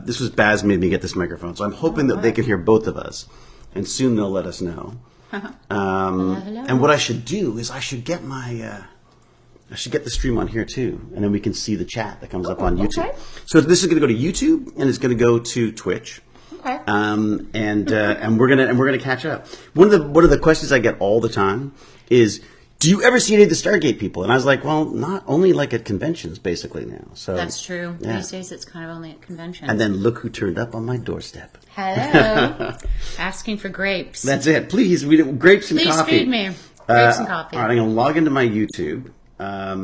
this was Baz made me get this microphone, so I'm hoping that they can hear both of us, and soon they'll let us know. Hello. And what I should do is I should get my I should get the stream on here too, and then we can see the chat that comes up on YouTube. Okay. So this is going to go to YouTube, and it's going to go to Twitch. Okay. And we're gonna catch up. One of the questions I get all the time is, do you ever see any of the Stargate people? And I was like, well, not only like at conventions, basically now. So That's true. Yeah. These days, it's kind of only at conventions. And then look who turned up on my doorstep. Hello. Asking for grapes. That's it. Please, grapes and coffee. Please feed me. Grapes and coffee. All right, I'm going to log into my YouTube. Are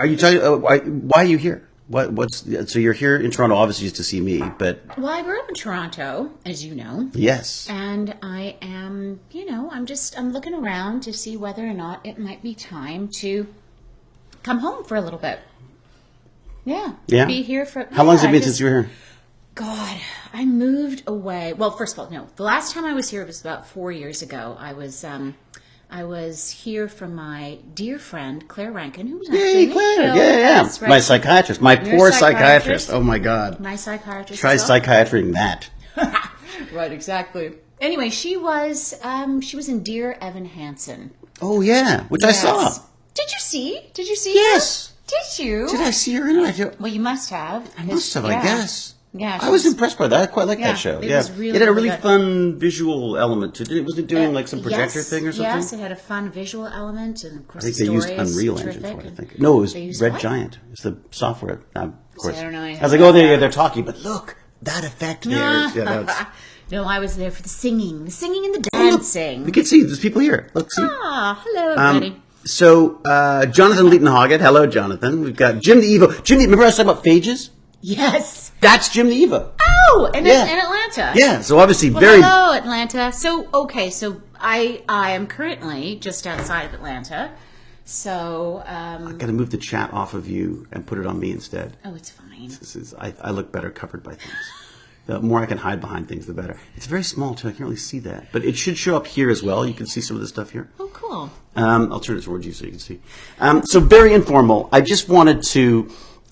you talking? Why are you here? So you're here in Toronto, obviously, just to see me, but... Well, I grew up in Toronto, as you know. Yes. And I am, I'm looking around to see whether or not it might be time to come home for a little bit. Yeah. Yeah? Be here for... How long has it been since you were here? God, I moved away. Well, first of all, no. The last time I was here was about 4 years ago. I was here from my dear friend, Claire Rankin, who was Yay, Claire! Yeah. Right. My psychiatrist. My Your poor psychiatrist. Oh, my God. My psychiatrist. Try psychiatring that. Right, exactly. Anyway, she was in Dear Evan Hansen. Oh, yeah, which Yes. I saw. Did you see? Yes. her? Did you? Did I see her in it? Well, you must have. I must have, I guess. Yeah, I was impressed by that. I quite like that show. It was really, it had a really good. fun visual element to it. Was it doing like some projector thing or something? Yes, it had a fun visual element, and of course I think the they used story is Unreal terrific. Engine for it, I think. No, it was They used Red what? Giant. It's the software, of course. I don't know I anything was like, oh, about they're talking, but look, that effect there. No, I was there for the singing and the dancing. We can see, there's people here. Look, see. Hello, everybody. So, Jonathan Leeton-Hoggett. Hello, Jonathan. We've got Jim the Evo. Jim, remember I was talking about phages? Yes. That's Jim the Evo. Oh, in Atlanta. Yeah, so obviously Well, very... hello, Atlanta. So I am currently just outside of Atlanta. So, I got to move the chat off of you and put it on me instead. oh, it's fine. This is I look better covered by things. The more I can hide behind things, the better. It's very small, too. I can't really see that. But it should show up here as well. You can see some of the stuff here. Oh, cool. I'll turn it towards you so you can see. So very informal. I just wanted to...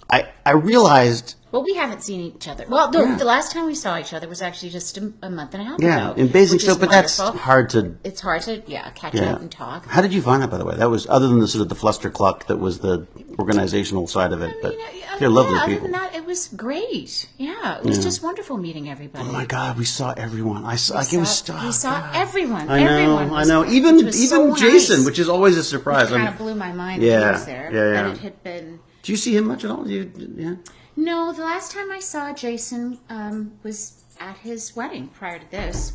I realized... Well, we haven't seen each other. Well, the last time we saw each other was actually just a month and a half Yeah, ago. in Basingstoke, but that's wonderful. hard to... It's hard to, catch up and talk. How did you find that, by the way? That was, other than the sort of the flustercluck that was the organizational side of it, but they're lovely other people. than that, it was great. Yeah, it was just wonderful meeting everybody. Oh my God, we saw everyone. We saw everyone. I know, Everyone was I know. there, Even which was so Jason, nice. which is always a surprise. It kind of blew my mind Yeah, when he was there. yeah. And it had been... Do you see him much at all? Yeah. No, the last time I saw Jason was at his wedding prior to this.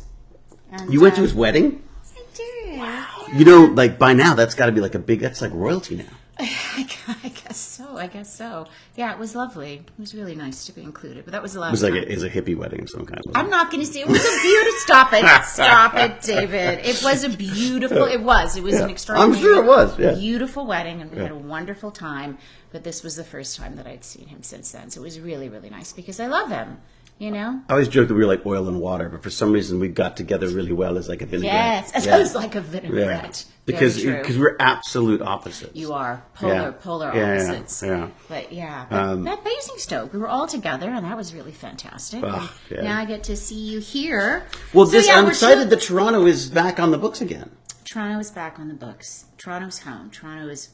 And, You went to his wedding? I did. Wow. You know, like by now, that's got to be like that's like royalty now. I guess so. Yeah, it was lovely. It was really nice to be included. But that was the last It was like time. it was a hippie wedding of some kind. I'm not going to say it was a beautiful. Stop it, David. It was a beautiful. It was an extraordinary. I'm sure it was. Yeah. Beautiful wedding, and we had a wonderful time. But this was the first time that I'd seen him since then, so it was really, really nice because I love him. You know. I always joke that we were like oil and water, but for some reason we got together really well as like a vinaigrette. Yes, it was like a vinaigrette. Yeah. Because Very true. we're absolute opposites. You are polar opposites. Yeah. But that Basingstoke, we were all together, and that was really fantastic. Oh, yeah. Now I get to see you here. Well, So, I'm we're excited that Toronto is back on the books again. Toronto is back on the books. Toronto's home. Toronto is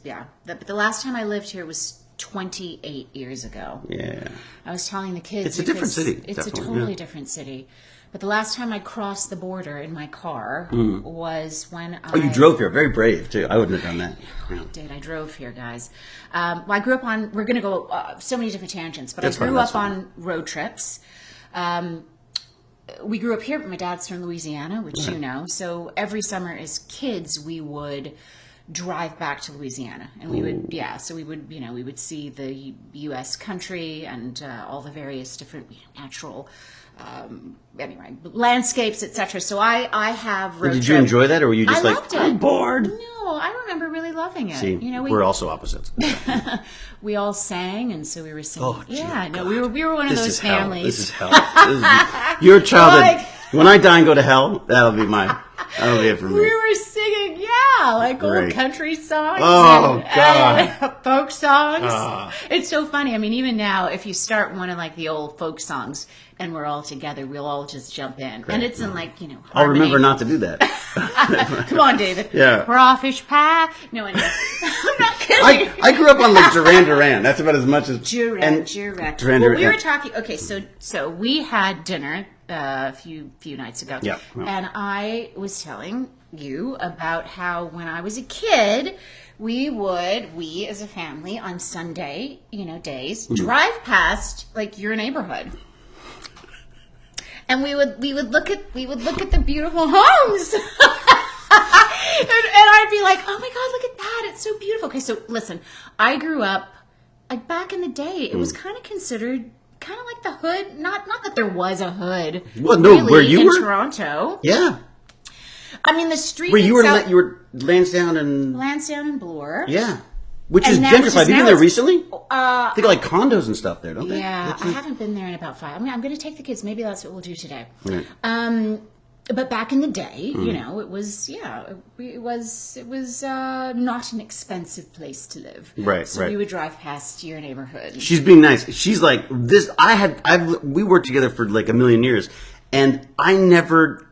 But the last time I lived here was 28 years ago. Yeah. I was telling the kids It's a different city. It's a definitely, totally different city. But the last time I crossed the border in my car was when Oh, you drove here. Very brave, too. I wouldn't have done that. I did. I drove here, guys. Well, I grew up on... We're going to go so many different tangents, but That's I grew fine, up on road trips. We grew up here, but my dad's from Louisiana, which you know. So every summer as kids, we would drive back to Louisiana, and we would we would see the U.S. country and all the various different natural landscapes, etc. So I have road Did you enjoy that, or were you just I loved it. I'm bored? No, I remember really loving it. See, we're also opposites. We all sang, and so we were singing. Oh, yeah, dear no, we were one of those families. This is hell. You're a child. When I die and go to hell, that'll be it for me. We were singing, yeah. like old Great. country songs. Oh, God. And folk songs. It's so funny. I mean, even now, if you start one of like the old folk songs and we're all together, we'll all just jump in. And it's in like, I'll harmony. remember not to do that. Come on, David. Yeah. Crawfish pie. No, anyway. I'm not kidding. I grew up on like Duran Duran. That's about as much as Duran. Duran. Well, we were talking. Okay, so we had dinner a few nights ago. Yeah. And I was telling you about how when I was a kid, we as a family on Sunday, days, drive past like your neighborhood. And we would look at the beautiful homes. and I'd be like, "Oh my God, look at that. It's so beautiful." Okay, so listen, I grew up like back in the day, it was kind of considered kind of like the hood. Not that there was a hood. Well, no, really, where you in were? Toronto. Yeah. I mean, the street. Where you itself, were Lansdowne and Lansdowne and Bloor. yeah, which And is now- gentrified. which is Have you been now there it's- recently? They got like condos and stuff there, don't they? Yeah, I haven't been there in about 5. I mean, I'm going to take the kids. Maybe that's what we'll do today. Right. But back in the day, it was it was not an expensive place to live. Right, So right. we would drive past your neighborhood. She's being nice. She's like this. We worked together for like a million years, and I never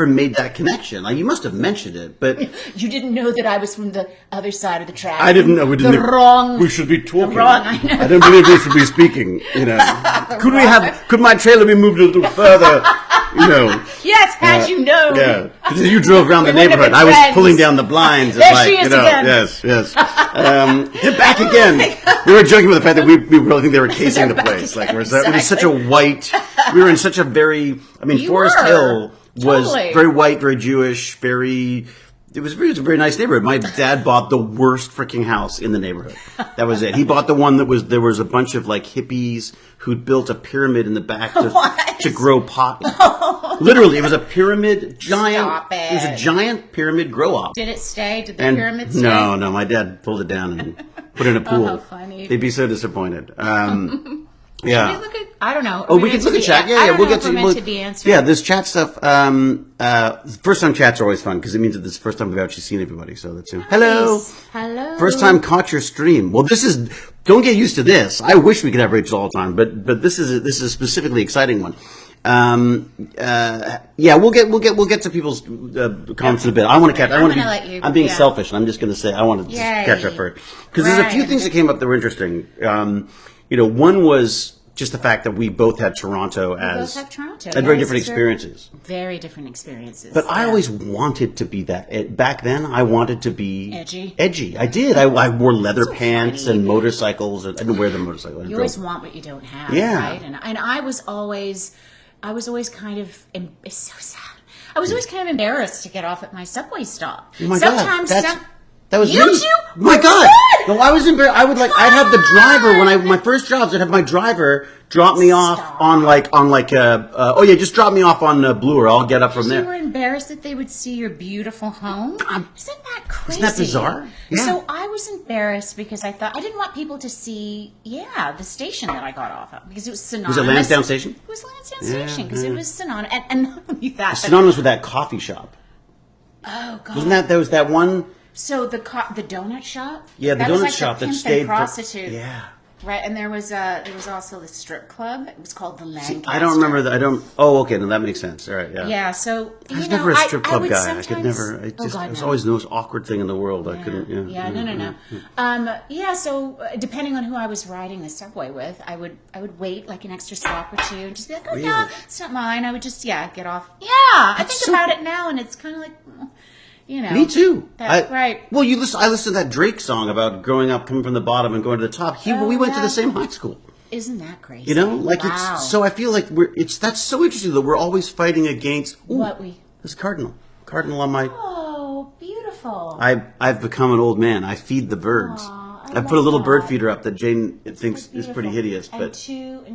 made that connection. Like, you must have mentioned it, but You didn't know that I was from the other side of the track. I didn't know. We didn't. The wrong. We should be talking. I know. I don't believe we should be speaking. Could my trailer be moved a little further? Yes, had you known. Yeah, because you drove around the We would have neighborhood. been I was friends. pulling down the blinds. There like, she is again. Yes. Get back again. We were joking with the fact that we really think they were casing the They're place. back Like, again, it was such a white. We were in such a very. I mean, You Forest were. Hill was Totally. very white, very Jewish, very. It was a very nice neighborhood. My dad bought the worst freaking house in the neighborhood. That was it. He bought the one there was a bunch of like hippies who'd built a pyramid in the back to grow pot. Literally, it was a pyramid, giant. Stop it. It was a giant pyramid grow op. Did it stay? Did the And pyramid stay? no, my dad pulled it down and put it in a pool. how funny. They'd be so disappointed. Should we Yeah. look at, I don't know. Oh, we can look at chat. Yeah, we'll get to meant to be answered. Yeah, this chat stuff. First time chats are always fun because it means that this is the first time we've actually seen everybody. So that's hello. Nice. Hello. First time caught your stream. Well, don't get used to this. I wish we could have Rachel all the time, but this is a specifically exciting one. Yeah, we'll get to people's comments in a bit. I want to catch. I'm gonna let you- I'm being yeah. selfish, and I'm just going to say I want to just Yay. catch up for it because there's a few Right. things that came up that were interesting. One was just the fact that we both had Toronto as both have Toronto. had very Yes, different it's experiences. Very different experiences. But I Yeah. always wanted to be that. Back then, I wanted to be Edgy. I did. I wore leather So pants funny. and motorcycles. I didn't wear the motorcycle. I You drove. always want what you don't have, Yeah. right? And I was always kind of. It's so sad. I was always kind of embarrassed to get off at my subway stop. Oh my Sometimes God, that was You me. too? My Oh, God! good. No, I was embarrassed. I'd have the driver my first jobs. I'd have my driver drop me off Stop. just drop me off on Bloor. I'll get up from You were there. embarrassed that they would see your beautiful home. Isn't that crazy? Isn't that bizarre? Yeah. So I was embarrassed because I thought I didn't want people to see, the station that I got off of because it was synonymous. Was it Lansdowne Station? It was Lansdowne Yeah, Station because yeah. it was synonymous, and not only that, but, Synonymous with that coffee shop. oh god, Wasn't that there was that one? So the donut shop, Yeah, the that was donut like shop the that pimp stayed and prostitute, Yeah. right? And there was also the strip club. It was called the Lancaster. I don't remember that. I don't. Oh, okay. No, that makes sense. All right. Yeah. Yeah, so I was never a strip club would guy. I could sometimes- never. It was always the most awkward thing in the world. I couldn't. Yeah. No. So depending on who I was riding the subway with, I would wait like an extra stop or two and just be like, oh no, Really? it's not mine. I would just get off. Yeah, I think so- about it now, and it's kind of like, Me too. Right. Well, I listened to that Drake song about growing up, coming from the bottom and going to the top. We went to yeah. the same high school. Isn't that crazy? Wow. Wow. So I feel like that's so interesting that we're always fighting against this cardinal on my. Oh, beautiful. I've become an old man. I feed the birds. Aw, I put a little love bird that. feeder up that Jane thinks is pretty Beautiful. hideous, and but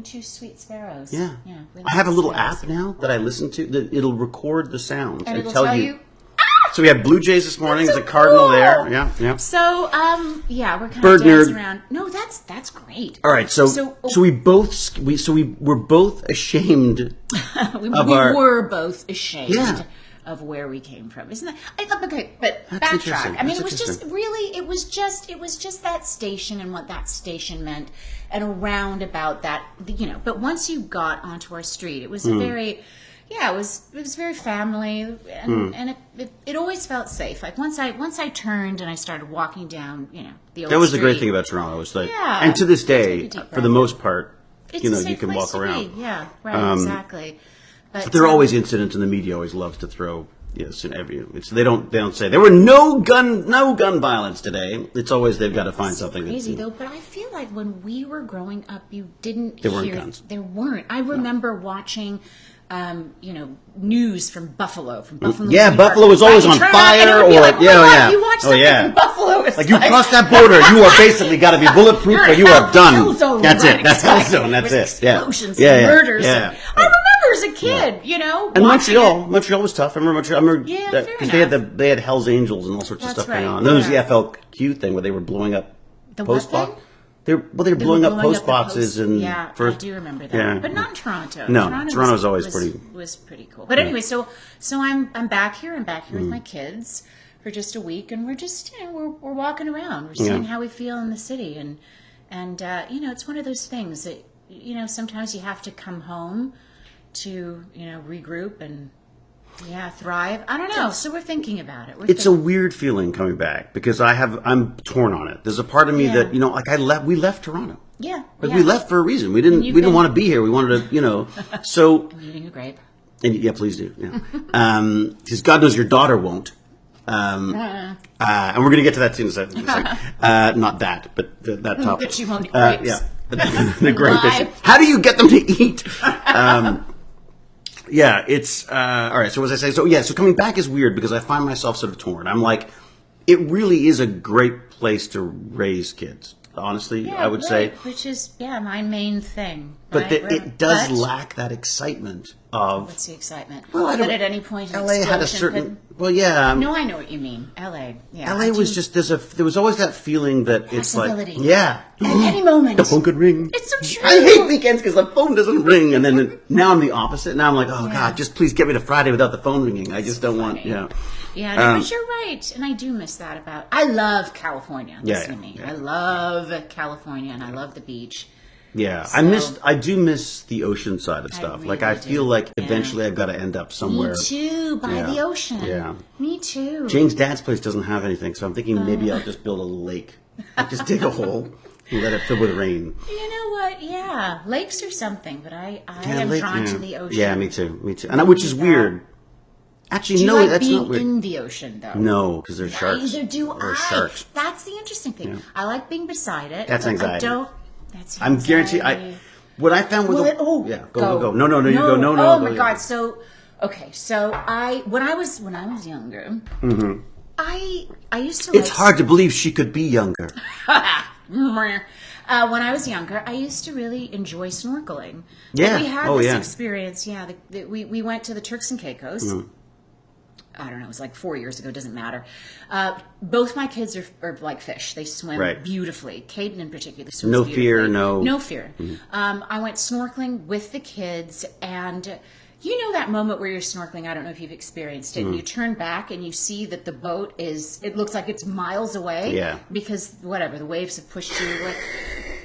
two sweet sparrows. yeah. really I have a sweet little sparrows. app now that I listen to that it'll record the sounds And it'll tell you. So we had blue jays this morning. That's There's a so cardinal cool. there. Yeah. So, we're kind Bird of dancing nerd. around. No, that's great. All right. So we were both ashamed. we of our- were both ashamed. Yeah. of where we came from. Isn't that? Okay, but That's backtrack. interesting. I mean, That's it was just that station and what that station meant, and around about that, But once you got onto our street, it was a very, it was very family, and it always felt safe. Like once I turned and I started walking down, the old That was street, the great thing about Toronto. Was like, Yeah. and to this day, Take a deep for the breath. most part, it's a safe you can place walk to around. be. Yeah, right, exactly. But There are always incidents, and the media always loves to throw. Yes, in every. They don't say there were no gun violence today. It's always they've got to find something. Crazy though, but I feel like when we were growing up, you didn't There hear weren't guns. There weren't. I remember watching. News from Buffalo. Yeah, Buffalo was always on fire, You watch Oh, something yeah. in Buffalo. It's Like you cross that border, you are basically got to be bulletproof, or you are done. That's it. That's hell zone. That's it. Yeah. Explosions and murders. Yeah. And I remember as a kid, And Montreal was tough. I remember Yeah, because they had Hell's Angels and all sorts of That's stuff going right, on. There was the yeah. FLQ thing where they were blowing up The post what box. They were blowing up post boxes and I do remember that, Yeah. but not in Toronto. No, Toronto's always was pretty cool. But anyway, so I'm back here. I'm back here with my kids for just a week, and we're just we're walking around. We're seeing how we feel in the city, and it's one of those things that sometimes you have to come home to regroup and thrive. I don't know. So we're thinking about it. It's a weird feeling coming back because I'm torn on it. There's a part of me that we left Toronto. Yeah. We left for a reason. We didn't want to be here. We wanted to, so. I'm eating a grape. And yeah, please do. Yeah. Because God knows your daughter won't. And we're going to get to that soon. Not that, but that topic. But she won't eat grapes. Yeah. The grape issue. How do you get them to eat? Yeah, it's all right. So as I say, so coming back is weird because I find myself sort of torn. I'm like, it really is a great place to raise kids. Honestly, I would say, which is my main thing. But right? it does lack that excitement of. What's the excitement? Well, I don't. But at any point, LA had a certain. Well, yeah. No, I know what you mean. LA. Yeah. LA was just there was always that feeling that it's like Possibility. yeah. At any moment. The phone could ring. It's so true. I hate weekends because the phone doesn't ring, and then now I'm the opposite. Now I'm like, oh God, just please get me to Friday without the phone ringing. I just don't want. Yeah. Yeah, no, but you're right, and I do miss that about. I love California. Listen to me. I love California, and I love the beach. Yeah, So, I do miss the ocean side of stuff. really I do. feel like eventually I've got to end up somewhere. Me too, by the ocean. Yeah. Me too. Jane's dad's place doesn't have anything, so I'm thinking maybe I'll just build a lake. I'll just dig a hole and let it fill with rain. You know what? Yeah, lakes are something, but I am drawn to the ocean. Yeah, me too. And which is weird. Actually, Do you no, like that's being not weird. in the ocean, though? No, because there's sharks. Neither do There's I. sharks. That's the interesting thing. Yeah. I like being beside it. That's but anxiety. I don't. That's I'm guaranteed. anxiety. What I found with Well, go. No, you go. No. Oh go, my yeah. God. So when I was younger, I used to. It's hard to believe she could be younger. When I was younger, I used to really enjoy snorkeling. Yeah. We had this experience. Yeah. We went to the Turks and Caicos. I don't know, it was like 4 years ago, doesn't matter. Both my kids are like fish. They swim beautifully. Caden in particular swims No beautifully. fear, no... No fear. I went snorkeling with the kids, and you know that moment where you're snorkeling, I don't know if you've experienced it, and you turn back and you see that the boat it looks like it's miles away. Yeah. Because, whatever, the waves have pushed you. Like,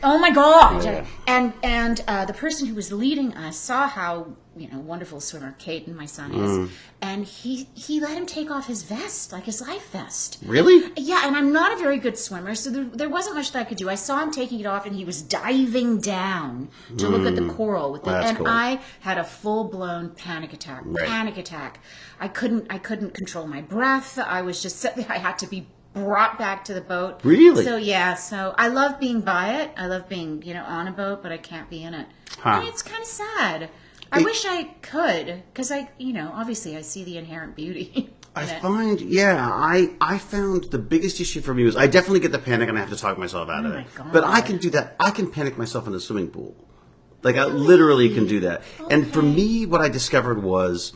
oh my God. Yeah. And the person who was leading us saw how wonderful swimmer Caden, my son, is, and he let him take off his vest, like his life vest. Really? Yeah, and I'm not a very good swimmer, so there wasn't much that I could do. I saw him taking it off, and he was diving down to look at the coral with it, and cool. I had a full blown panic attack. Right. Panic attack. I couldn't control my breath. I was just I had to be brought back to the boat. Really? So I love being by it. I love being on a boat, but I can't be in it. Huh. And it's kind of sad. I wish I could, because obviously I see the inherent beauty. I find, I found the biggest issue for me was I definitely get the panic and I have to talk myself out of it. God. But I can do that. I can panic myself in the swimming pool. Like I literally can do that. Okay. And for me, what I discovered was,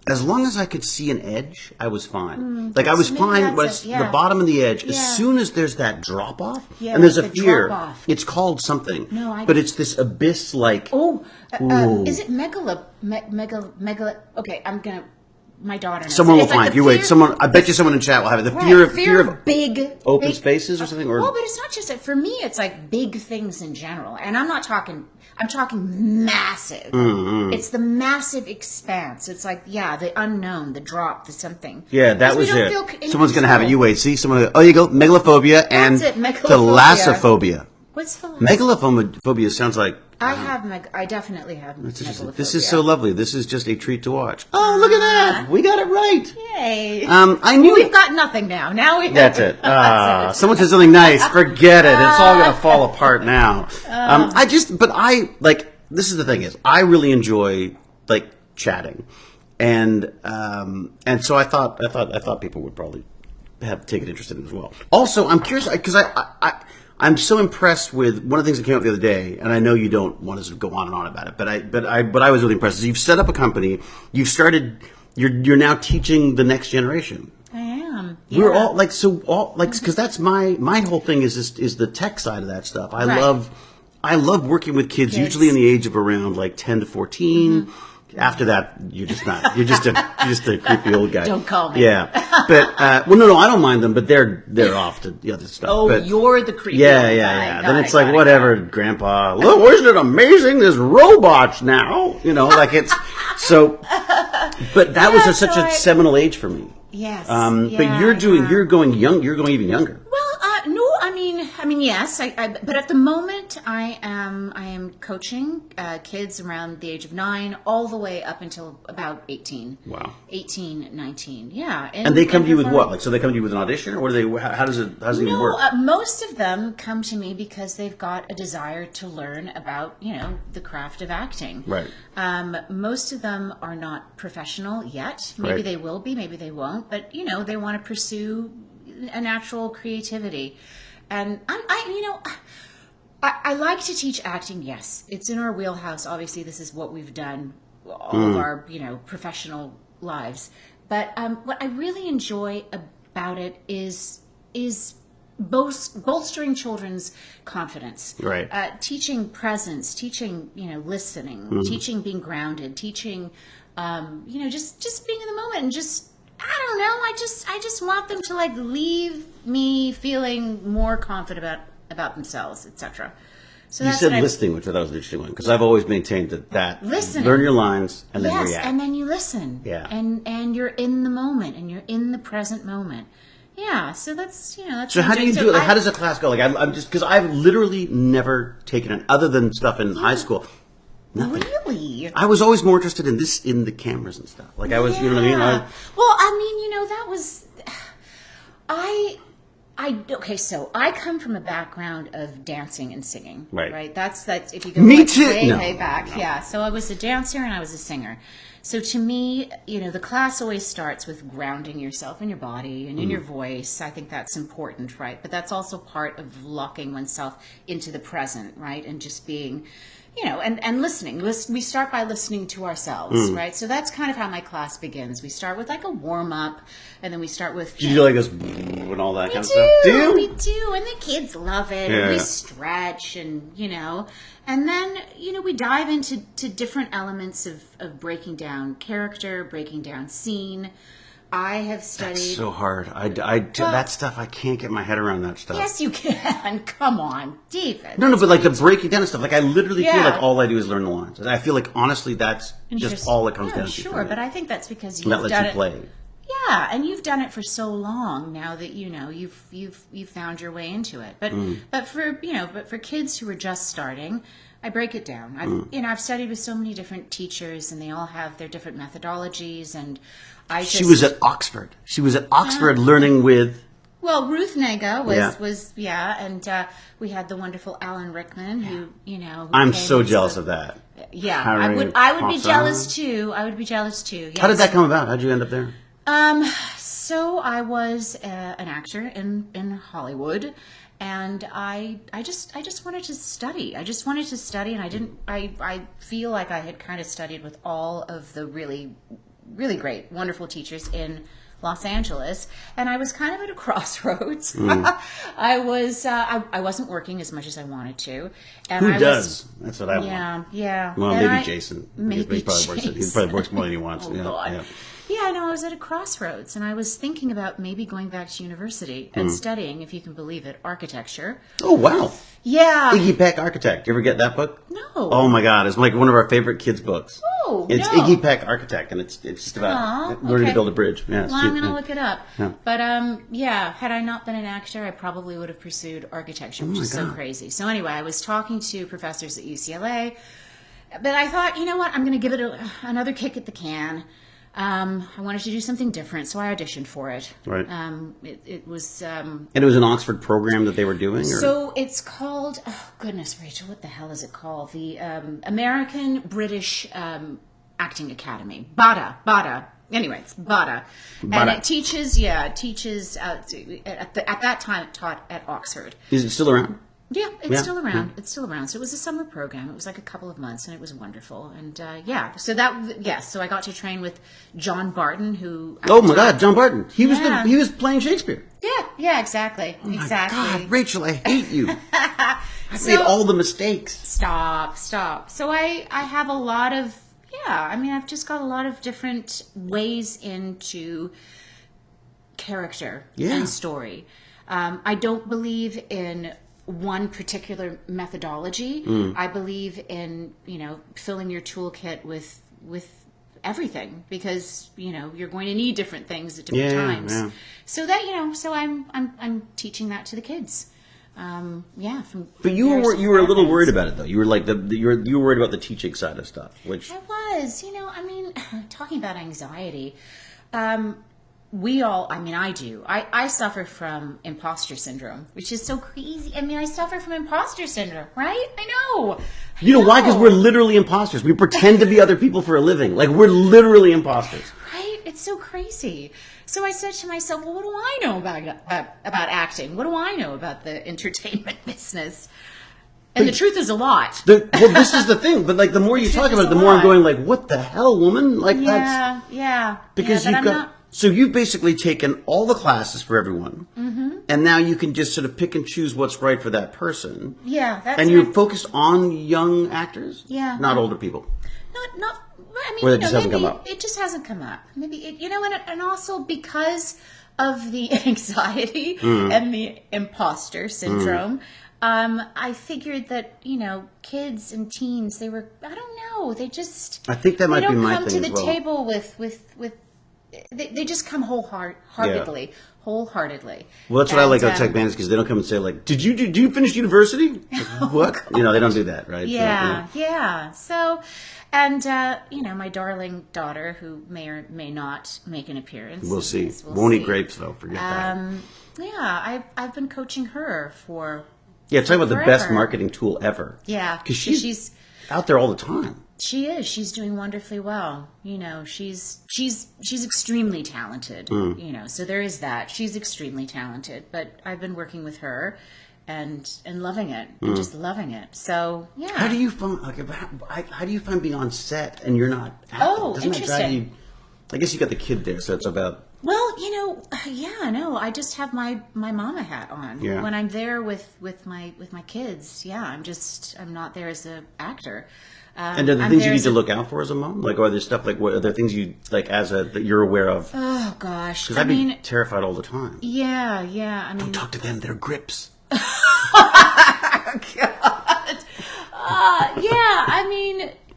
as long as I could see an edge, I was fine. I was fine with the bottom and the edge. Yeah. As soon as there's that drop off, Yeah, and there's a the fear, drop-off. it's called something. No, but it's this abyss like. Oh, is it megala? Okay, I'm gonna my daughter knows. Someone will It's like find the you. Wait, fear- someone. I bet you someone in chat will have it. The Right, fear of big open big- spaces or something. Or well, but it's not just that. For me, it's like big things in general, and I'm not talking. I'm talking massive. Mm-hmm. It's the massive expanse. It's like, yeah, the unknown, the drop, the something. yeah, that Because we was don't it. feel in Someone's going to have it. control. You wait. See, someone. Oh, you go. Megalophobia and That's it, megalophobia. thalassophobia. What's the last? Megalophobia sounds like. I definitely have megalophobia. This is so lovely. This is just a treat to watch. Oh, look at that! We got it right. Yay! I knew We've got nothing now. Now we. That's it. That's it. Someone said something nice. Forget it. It's all going to fall apart now. This is the thing is, I really enjoy like chatting, and so I thought people would probably take an interest in it as well. Also, I'm curious because I'm so impressed with one of the things that came up the other day, and I know you don't want to go on and on about it, but I was really impressed. Is you've set up a company, you're now teaching the next generation. I am. We're Yeah. all because that's my whole thing is the tech side of that stuff. Right. I love working with kids, usually in the age of around like 10 to 14. Mm-hmm. After that, you're just not. You're just a creepy old guy. Don't call me. Yeah, but no, I don't mind them, but they're off to the other stuff. Oh, but, you're the creepy. yeah, old yeah, guy. yeah. Got Then it, it's like got it, whatever, Grandpa. Look, isn't it amazing? There's robots now. Like it's so. But that was such a seminal age for me. Yes. But you're going young. You're going even younger. Well, no, I mean, yes. But at the moment, I am coaching kids around the age of 9, all the way up until about 18. Wow. 18, 19. Yeah. And they come to you with what? Like, so they come to you with an audition, or how does it even work? Most of them come to me because they've got a desire to learn about, the craft of acting. Right. Most of them are not professional yet. Maybe Right. they will be, maybe they won't. But, they want to pursue a natural creativity. And I like to teach acting. Yes, it's in our wheelhouse. Obviously, this is what we've done all of our, professional lives. But what I really enjoy about it is bolstering children's confidence. Right. Teaching presence, teaching, listening, teaching being grounded, teaching, just being in the moment and just, I don't know. I just want them to like leave me feeling more confident about themselves, etc. So You that's said what listening, which I thought was an interesting one, because I've always maintained that Listening. learn your lines and then yes, react. and then you listen. Yeah. And you're in the moment, and you're in the present moment. Yeah. So that's that's. So what how I'm do you doing. do it? Like, I- how does a class go? Like I'm just because I've literally never taken it other than stuff in high school. Nothing. Really? I was always more interested in the cameras and stuff. Like I was, you know what I mean? Yeah. Well, I mean, that was okay. So I come from a background of dancing and singing. Right. Right. That's if you go Me like, too. way No, way back. no. Yeah. So I was a dancer and I was a singer. So to me, the class always starts with grounding yourself in your body and in your voice. I think that's important, right? But that's also part of locking oneself into the present, right? And just being, and listening. We start by listening to ourselves, right? So that's kind of how my class begins. We start with like a warm up, and then we start with. Do you do like this and all that We kind do, of stuff? Do you? we do, and the kids love it. Yeah. And we stretch, and and then we dive into different elements of breaking down character, breaking down scene. I have studied. That's so hard. That stuff I can't get my head around that stuff. Yes, you can. Come on, David. No, but like the breaking down and stuff. Like I literally feel Yeah. like all I do is learn the lines. And I feel like honestly that's just all it comes down to. Sure, for me. but I think that's because And you've that lets done you it. play. Yeah, and you've done it for so long now that you've found your way into it. But for kids who are just starting, I break it down. I've studied with so many different teachers, and they all have their different methodologies. And She was at Oxford. She was at Oxford learning with. Well, Ruth Nega Yeah. was and we had the wonderful Alan Rickman, who who I'm came so into jealous the- of that. Yeah, Harry I would be Potter. jealous too. I would be jealous too. How did yes. that come about? How did you end up there? So I was an actor in Hollywood, and I just wanted to study. I just wanted to study, and I feel like I had kind of studied with all of the really, really great, wonderful teachers in Los Angeles, and I was kind of at a crossroads. I wasn't working as much as I wanted to. And Who I does? That's what I want. Yeah. Well, And maybe Jason. Maybe he probably works. He Jason. probably works more than he wants. Oh, yeah, God. yeah. Yeah, no, I was at a crossroads, and I was thinking about maybe going back to university and studying, if you can believe it, architecture. Oh, wow. Yeah. Iggy Peck Architect. You ever get that book? No. Oh, my God. It's like one of our favorite kids' books. Oh, It's no. Iggy Peck Architect, and it's just about learning to build a bridge. Yeah, Well, I'm going to look it up. Yeah. But, yeah, had I not been an actor, I probably would have pursued architecture, which is so crazy. So anyway, I was talking to professors at UCLA, but I thought, you know what, I'm going to give it another kick at the can. I wanted to do something different, so I auditioned for it. Right. It was... And it was an Oxford program that they were doing? Or? So it's called... Oh, goodness, Rachel, what the hell is it called? The American British Acting Academy. BADA. Anyway, it's BADA. And it teaches at that time it taught at Oxford. Is it still around? Yeah, it's still around. It's still around. So it was a summer program. It was like a couple of months, and it was wonderful. And so so I got to train with John Barton, who. Oh my God, John Barton! He was playing Shakespeare. Yeah, exactly, Oh my exactly. God, Rachel, I hate you. I made all the mistakes. Stop. So I have a lot of I've just got a lot of different ways into character and story. I don't believe in one particular methodology. I believe in, filling your toolkit with everything, because, you're going to need different things at different times. Yeah. So that, so I'm teaching that to the kids. But you were a little worried about it, though. You were like you were worried about the teaching side of stuff, which I was, talking about anxiety. I do. I suffer from imposter syndrome, which is so crazy. I suffer from imposter syndrome, right? I know. You know why? Because we're literally imposters. We pretend to be other people for a living. Like, we're literally imposters. Right? It's so crazy. So I said to myself, well, what do I know about acting? What do I know about the entertainment business? And the truth is a lot. This is the thing. But, like, the more you talk about it, the more I'm going, like, what the hell, woman? Like, because you've got... So you've basically taken all the classes for everyone, and now you can just sort of pick and choose what's right for that person. Yeah, that's and you're focused on young actors, not older people. Not. Or it just hasn't come up. It just hasn't come up. Maybe and also because of the anxiety and the imposter syndrome. I figured that, kids and teens, they were, I don't know, they just... I think that might be my thing as well. They don't come to the table with they just come wholeheartedly. Well, that's what I like about tech managers, because they don't come and say, like, did you finish university? Like, what? They don't do that, right? Yeah. So, and, my darling daughter, who may or may not make an appearance. We'll see. Won't eat grapes, though. Forget that. Yeah, I've been coaching her for... Yeah, talk about the best marketing tool ever. Yeah. Because she's out there all the time. She is. She's doing wonderfully well. She's extremely talented. So there is that. She's extremely talented. But I've been working with her and loving it. And just loving it. So yeah. How do you find being on set and you're not? Doesn't that drive you? I guess you got the kid there, so it's about. Well, I just have my mama hat on when I'm there with my kids. Yeah, I'm not there as an actor. And are there things you need to look out for as a mom? Like, are there stuff like are there things you like that you're aware of? Oh gosh, because I'd be terrified all the time. Yeah. Don't talk to them; they're grips. God.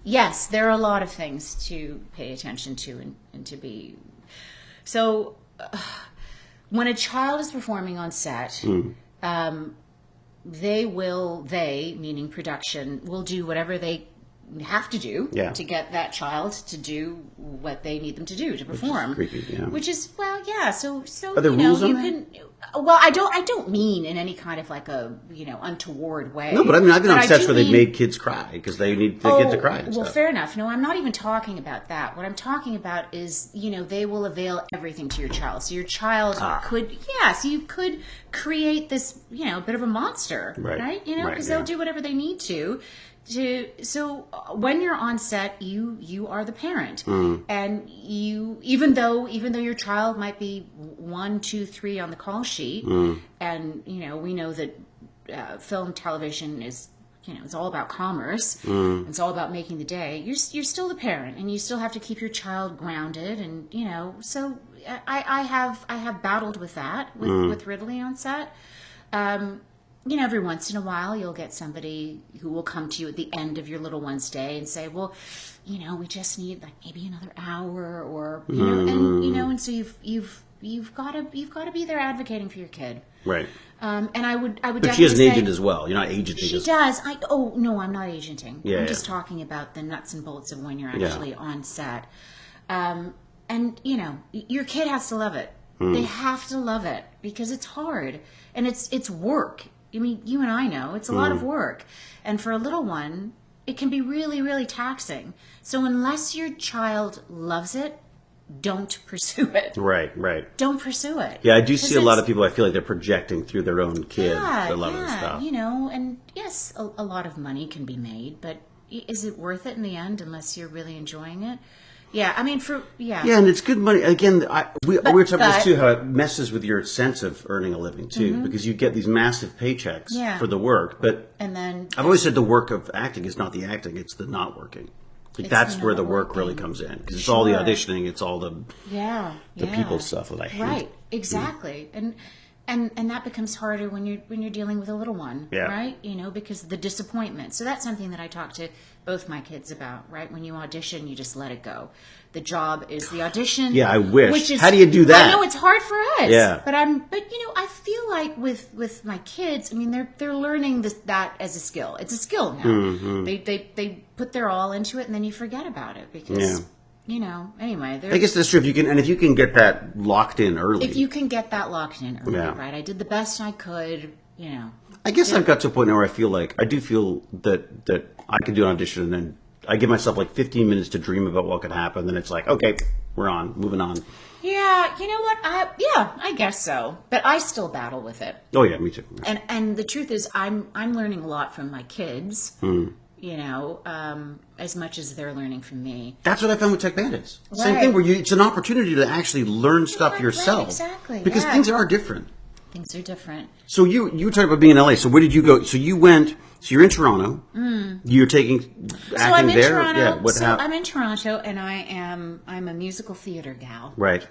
Yes, there are a lot of things to pay attention to and to be. So, when a child is performing on set, they meaning production, will do whatever they have to do to get that child to do what they need them to do to perform. Which is creepy, Which is So are there rules on that? Well, I don't mean in any kind of like a untoward way. No, but I've been on sets where they've made kids cry because they need to get to cry. And well, stuff. Fair enough. No, I'm not even talking about that. What I'm talking about is they will avail everything to your child. So your child so you could create this bit of a monster, right? Because they'll do whatever they need to. So when you're on set, you are the parent, and even though your child might be 1, 2, 3 on the call sheet, and we know that film, television is it's all about commerce. It's all about making the day. You're still the parent, and you still have to keep your child grounded. And so I have battled with that with Ridley on set. Every once in a while you'll get somebody who will come to you at the end of your little one's day and say, well, we just need like maybe another hour, or and so you've got to be there advocating for your kid. Right. And I would But she has an agent as well. You're not agenting. She does. No, I'm not agenting. Yeah, I'm just talking about the nuts and bolts of when you're actually on set. And your kid has to love it. They have to love it because it's hard and it's work. I mean, you and I know it's a lot of work, and for a little one, it can be really, really taxing. So unless your child loves it, don't pursue it. Right. Don't pursue it. Yeah, I do see a lot of people, I feel like they're projecting through their own kids a lot of the stuff. And yes, a lot of money can be made, but is it worth it in the end unless you're really enjoying it? Yeah, I mean, Yeah, and it's good money. Again, we were talking about this too, how it messes with your sense of earning a living too, because you get these massive paychecks for the work. And then I've always said the work of acting is not the acting, it's the not working. Like that's where the work really comes in, because it's all the auditioning, it's all the people stuff that I hate. Right, exactly, and that becomes harder when you're dealing with a little one, right? Because of the disappointment. So that's something that I talk to both my kids about, right? When you audition, you just let it go. The job is the audition. Yeah, I wish. How do you do that? I know it's hard for us. Yeah. But I feel like with my kids, I mean, they're learning that as a skill. It's a skill now. Mm-hmm. They put their all into it, and then you forget about it because. Anyway. I guess that's true. If you can get that locked in early. If you can get that locked in early, right? I did the best I could, I guess I've got to a point now where I do feel that I could do an audition, and then I give myself like 15 minutes to dream about what could happen. Then it's like, okay, we're on, moving on. Yeah, you know what? I guess so. But I still battle with it. Oh yeah, me too. And the truth is, I'm learning a lot from my kids. As much as they're learning from me. That's what I found with Tech Bandits. Same thing, where it's an opportunity to actually learn stuff yourself. Right, exactly. Because things are different. Things are different. So you were talking about being in LA. So where did you go? So you're in Toronto. You're taking acting so I'm in there? Toronto. I'm in Toronto, and I'm a musical theater gal. Right.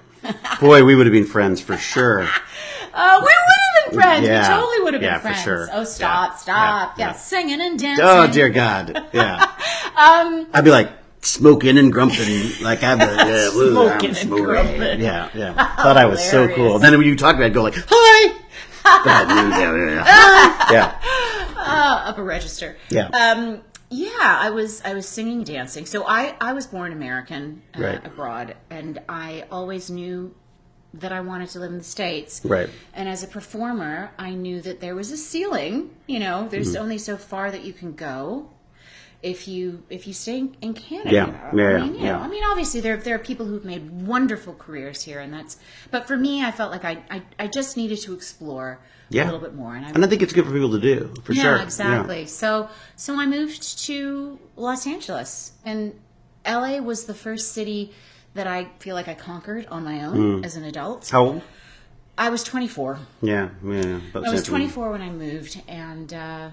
Boy, we would have been friends for sure. We would have been friends. Yeah. We totally would have been Yeah, friends. for sure. Oh, stop. Yeah, singing and dancing. Oh, dear God. Yeah. I'd be like smoking and grumping. Like I'd be like, smoking and grumping. Yeah. Thought I was so cool. Then when you talk about it, I'd go like, hi. Upper register. Yeah. I was singing and dancing. So I was born American abroad, and I always knew that I wanted to live in the States. Right. And as a performer, I knew that there was a ceiling. There's only so far that you can go if you stay in Canada. Yeah. I mean, obviously there are people who've made wonderful careers here, but for me, I felt like I just needed to explore a little bit more. And I think it's good for people to do, for sure. Yeah, exactly. Yeah. So I moved to Los Angeles, and LA was the first city that I feel like I conquered on my own as an adult. How old? I was 24. Yeah. I was 24 when I moved, and I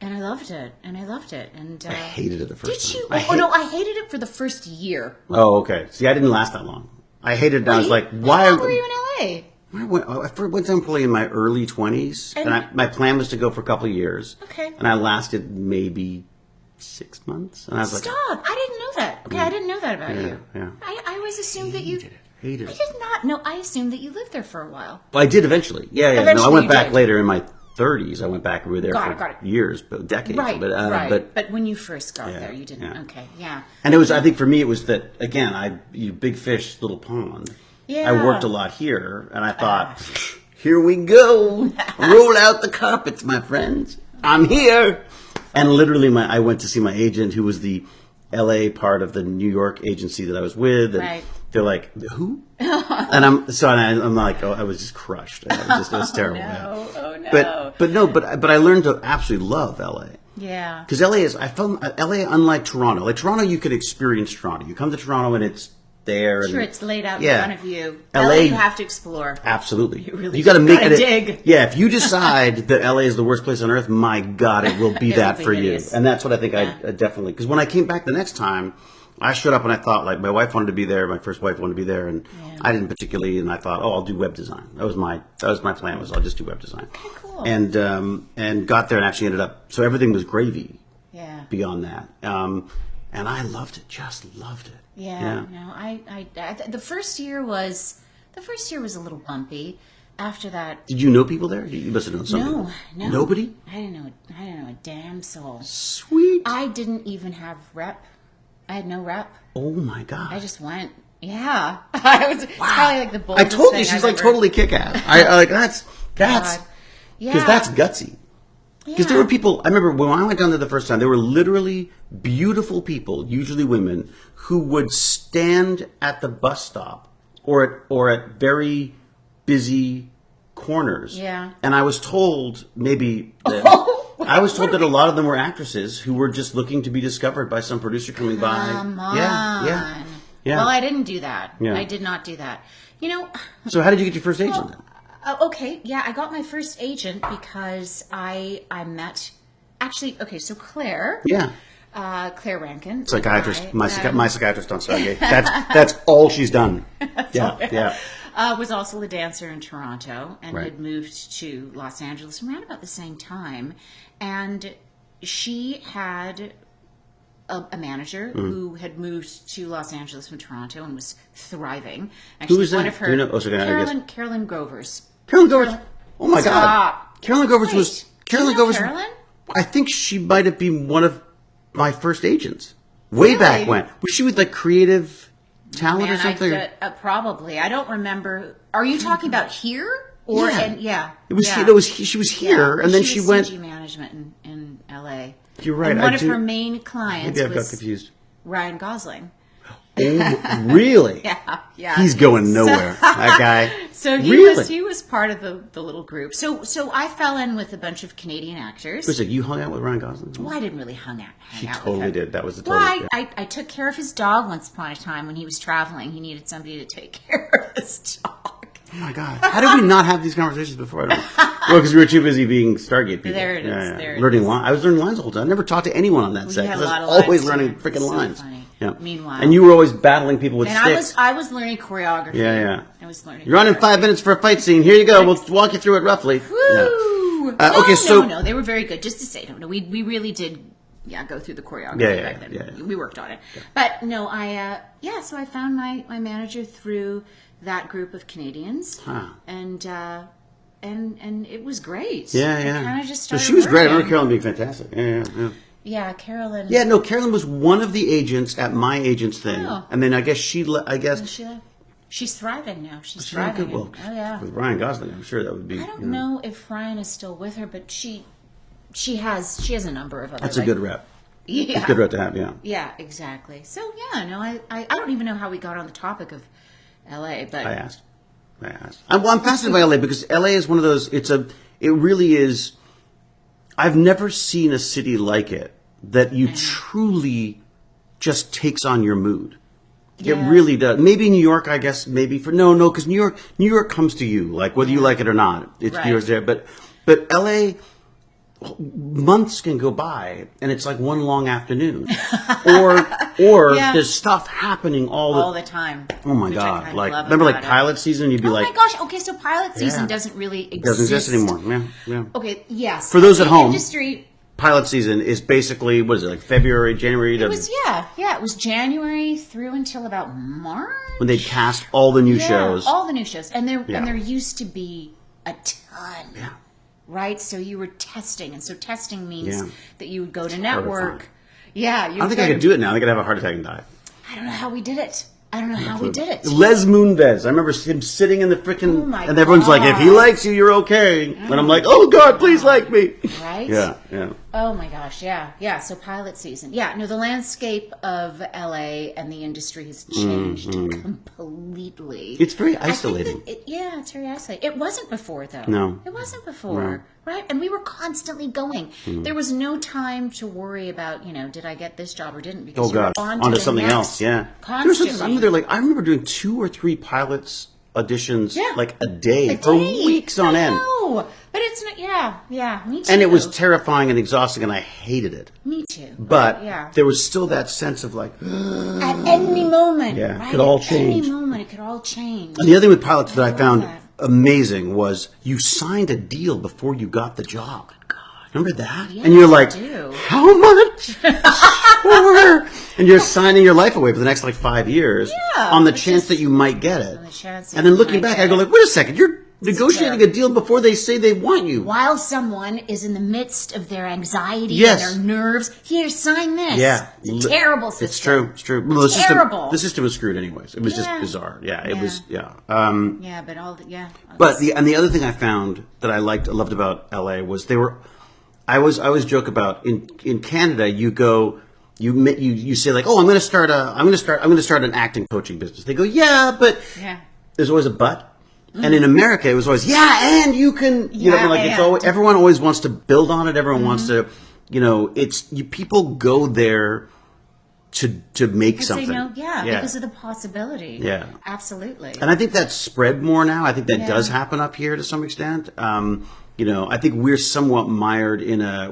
loved it. And I hated it the first time. Did you? No, I hated it for the first year. Oh, okay. See, I didn't last that long. I hated it. I was like, why? How long were you in LA? I went to probably in my early 20s, and my plan was to go for a couple of years. Okay. And I lasted maybe 6 months, and I was like, "Stop! I didn't know that." Okay, I didn't know that about you. Yeah. I always assumed that you hated it. I did not. No, I assumed that you lived there for a while. Well, I did eventually. Yeah. Eventually no, I went back later in my 30s. I went back. We were there for it. years, but decades. Right. But when you first got there, you didn't. Yeah. Okay. Yeah. And it was. I think for me, it was that again. Big fish, little pond. Yeah. I worked a lot here, and I thought. Here we go. Roll out the carpets, my friends. I'm here. And literally, I went to see my agent, who was the LA part of the New York agency that I was with. And they're like, who? And I'm like, I was just crushed. It was terrible. Oh no. But I learned to absolutely love LA. Yeah. Because I found LA unlike Toronto. Like Toronto, you can experience Toronto. You come to Toronto and it's there. Sure, and, it's laid out in yeah. front of you. LA, LA, you have to explore. Absolutely. You got to make it. dig. Yeah, if you decide that LA is the worst place on earth, my God, it will be that for hideous. you. And that's what I think I definitely, because when I came back the next time, I showed up and I thought, like, my wife wanted to be there, my first wife wanted to be there, and I didn't particularly, and I thought, oh, I'll do web design. That was my plan, was I'll just do web design. Okay, cool. And got there and actually ended up, so everything was gravy beyond that. And I loved it, just loved it. Yeah. No, the first year was a little bumpy. After that, did you know people there? You must have known some people. No. Nobody? I didn't know a damn soul. Sweet. I didn't even have rep. I had no rep. Oh my God. I just went. Yeah. I was probably like the I boldest told you thing she's I've like ever... totally kick-ass. I like that's God. Yeah. because that's gutsy. Because there were people, I remember when I went down there the first time, there were literally beautiful people, usually women, who would stand at the bus stop or at very busy corners. Yeah. And I was told that a lot of them were actresses who were just looking to be discovered by some producer coming by. Come on. Yeah. Well, I didn't do that. Yeah. I did not do that. You know. So how did you get your first agent then? Okay, yeah, I got my first agent because I met, actually, okay, so Claire. Yeah. Claire Rankin. Psychiatrist. My psychiatrist on Stargate. That's all she's done. Yeah. Was also a dancer in Toronto and had moved to Los Angeles around about the same time. And she had a manager who had moved to Los Angeles from Toronto and was thriving. Actually, Who was one that? of her, Do you know? Carolyn Grovers. Carolyn Grovers. Oh my God. Carolyn Grovers Wait, was. do you know Carolyn? I think she might have been one of my first agents. Way back when. Was she with like creative talent or something? Probably. I don't remember. Are you talking about here? Or It was she was here and then she went CG management in LA. You're right. And one of her main clients maybe I got was confused. Ryan Gosling. Oh, really? Yeah. He's going nowhere. That guy. So he was part of the little group. So I fell in with a bunch of Canadian actors. Was it you hung out with Ryan Gosling? Well, I didn't really hang out. She with totally him. did. That was the Well, total. I took care of his dog once upon a time when he was traveling. He needed somebody to take care of his dog. Oh my God! How did we not have these conversations before? I don't know. Well, because we were too busy being Stargate people. There it is. Yeah. There learning lines. I was learning lines the whole time. I never talked to anyone on that set because I was always learning freaking lines. Funny. Yeah. Meanwhile, and you were always battling people with sticks. And I was learning choreography. Yeah. I was learning. You're on in 5 minutes for a fight scene. Here you go. We'll walk you through it roughly. Woo! No, they were very good. Just to say, we really did. Yeah, go through the choreography back then. Yeah. We worked on it. Yeah. But no, so I found my manager through that group of Canadians. And it was great. Yeah. Kind of just so started she was great. I remember working. Carolyn being fantastic. Yeah. Yeah, Carolyn. Yeah, no, Carolyn was one of the agents at my agent's thing. Oh. And then I guess She's thriving now. She's thriving. thriving. Well, with Ryan Gosling, I'm sure that would be. I don't know if Ryan is still with her, but she has a number of other. That's a good rep. Yeah, it's a good rep to have. Yeah. Yeah, exactly. So I don't even know how we got on the topic of L.A. But I asked. I'm fascinated by L.A. because L.A. is one of those. It really is. I've never seen a city like it that you truly just takes on your mood. Yeah. It really does. Maybe New York, I guess. Maybe because New York comes to you, like whether you like it or not. It's yours there. But L.A. months can go by and it's like one long afternoon, or there's stuff happening all the time. Oh my God! Like remember, like pilot season, you'd be like, "Oh my gosh!" Okay, so pilot season doesn't really exist. Doesn't exist anymore. Yeah. Okay. Yes. For those at home, industry. Pilot season is basically what is it, like February, January? It was It was January through until about March when they'd cast all the new shows. All the new shows, and there used to be a ton. Yeah. Right, so you were testing, and so testing means that you would go to network. Yeah, I don't think I could do it now. I think I'd have a heart attack and die. I don't know how we did it. Les Moonves. I remember him sitting in the freaking, and everyone's like, "If he likes you, you're okay." And I'm like, "Oh God, please like me." Right? Yeah. Oh my gosh, yeah. So pilot season. Yeah, no, the landscape of LA and the industry has changed completely. It's very isolating. It's very isolating. It wasn't before, though. No. It wasn't before. No. Right? And we were constantly going. There was no time to worry about, did I get this job or didn't? Because Oh God, onto something else. Yeah. Constantly. I remember doing 2 or 3 pilots auditions like a day. For weeks on end. No, but it's not. Yeah, me too. And it was terrifying and exhausting, and I hated it. Me too. But there was still that sense of like, at any moment, it could all change. At any moment, it could all change. And the other thing with pilots that I found amazing was you signed a deal before you got the job. Remember that? Yes, and you're like, I do. how much? Sure. And you're signing your life away for the next 5 years on the chance that you might get it. And then looking back, I go like, wait a second, you're negotiating a deal before they say they want you. While someone is in the midst of their anxiety Yes. and their nerves, here, sign this. Yeah. It's a terrible system. It's true. Well, Terrible. The system was screwed anyways. It was just bizarre. It was, But the other thing I found that I loved about LA was I always joke about in Canada you say like, oh, I'm going to start an acting coaching business. They go, yeah, but there's always a but. And in America, it was always, and you can, it's always, everyone always wants to build on it. Everyone wants to, people go there to make something. Because of the possibility. Yeah. Absolutely. And I think that's spread more now. I think that does happen up here to some extent. I think we're somewhat mired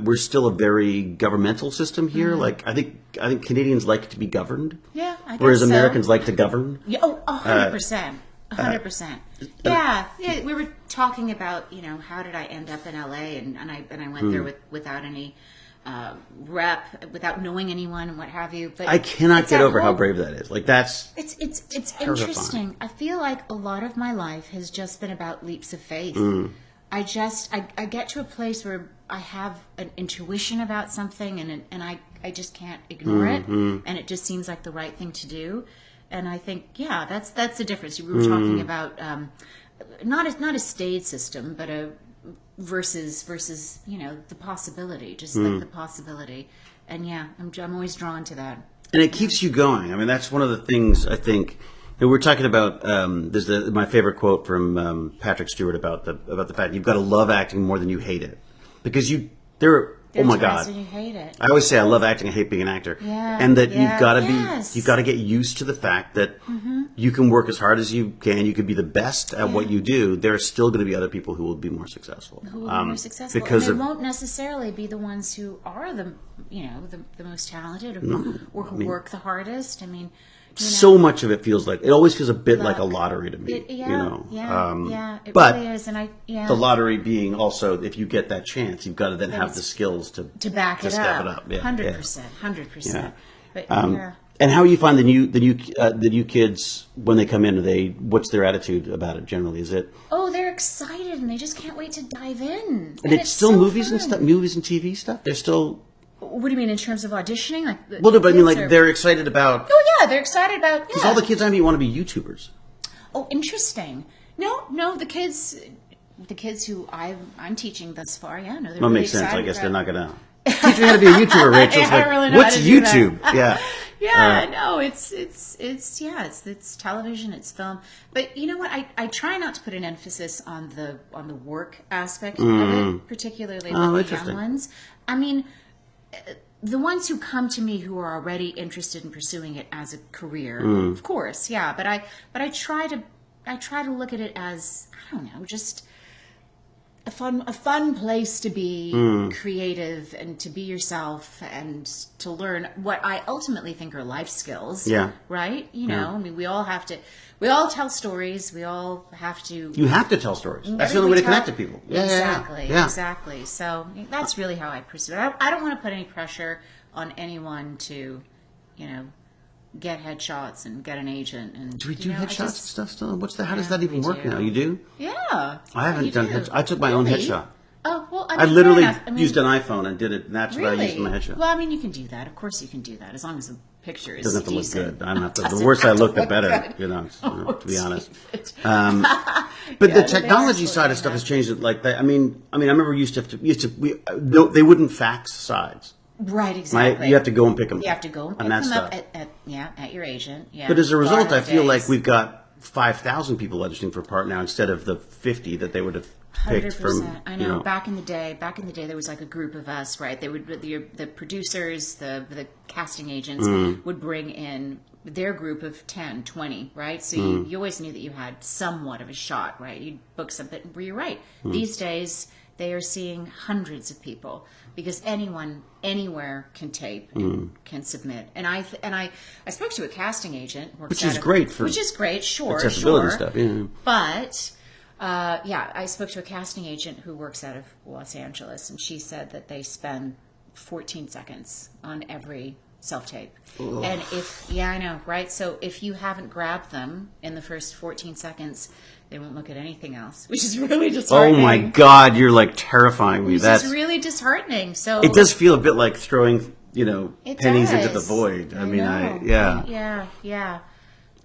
we're still a very governmental system here. Like, I think Canadians like to be governed. Yeah, I guess whereas Americans like to govern. Yeah, 100%. 100%. Yeah. We were talking about, how did I end up in LA, and I went there without any rep, without knowing anyone and what have you. But I cannot get over how brave that is. Like, that's it's interesting. I feel like a lot of my life has just been about leaps of faith. I get to a place where I have an intuition about something, and I just can't ignore it, and it just seems like the right thing to do. And I think, that's the difference. We were talking about not a state system, but a versus the possibility, just like the possibility. And I'm always drawn to that. And it keeps you going. I mean, that's one of the things I think. We're talking about. There's my favorite quote from Patrick Stewart about the fact you've got to love acting more than you hate it, because oh my God! You hate it. I always say I love acting. I hate being an actor. And that you've got to get used to the fact that you can work as hard as you can. You can be the best at what you do. There are still going to be other people who will be more successful. Because they won't necessarily be the ones who are the most talented or who work the hardest. I mean. So much of it always feels a bit like a lottery to me. It but really is, and the lottery being also, if you get that chance, you've got to then have the skills to back it step up. It up. 100%. But And how do you find the new kids when they come in? What's their attitude about it generally? Is it? Oh, they're excited and they just can't wait to dive in. And it's still movies and stuff, movies and TV stuff. They're still. What do you mean in terms of auditioning? They're excited about. Oh yeah, they're excited about. Because all the kids I meet want to be YouTubers. Oh, interesting. No, the kids who I'm teaching thus far, they're really makes excited. Sense. I guess they're not gonna teach me how to be a YouTuber, Rachel. I don't really know what's how to do YouTube? That. No, it's television, it's film. But you know what? I try not to put an emphasis on the work aspect of it, particularly with the young ones. I mean, the ones who come to me who are already interested in pursuing it as a career, of course, but I try to look at it as, I don't know, just a fun place to be creative and to be yourself and to learn what I ultimately think are life skills. Yeah. Right? I mean, we all tell stories. We all have to. You have to tell stories. That's the only way to connect to people. Exactly. So that's really how I pursue it. I don't want to put any pressure on anyone to, get headshots and get an agent. And do we do headshots and stuff still? How does that even work now? You do? Yeah. I haven't done headshots. I took my own headshot. Oh, well, I literally used an iPhone and did it, and that's what I used in my headshot. Well, I mean, you can do that. Of course you can do that, as long as the picture is decent. Doesn't have to decent. look good. The worse I look, the better, to be honest. But Yeah, the they are technology side of stuff has changed it like that. I mean, I remember they wouldn't fax sides. Right, exactly. Right? You have to go and pick them. You have to go and pick them up at your agent. Yeah. But as a result, I feel like days. we've got 5,000 people auditioning for a part now instead of the 50 that they would have picked 100%. from. I know. Back in the day, there was like a group of us, right? They would the producers, the casting agents would bring in their group of 10, 20, right? So you always knew that you had somewhat of a shot, right? You'd book something. Were you right? These days, they are seeing hundreds of people because anyone, anywhere can tape and can submit. And I spoke to a casting agent, which is great, sure, accessibility stuff. Yeah. But I spoke to a casting agent who works out of Los Angeles, and she said that they spend 14 seconds on every self-tape. Ugh. And I know, right? So if you haven't grabbed them in the first 14 seconds, they won't look at anything else, which is really disheartening. Oh my God, you're like terrifying me. That's really disheartening. So it does feel a bit like throwing, pennies into the void. Yeah.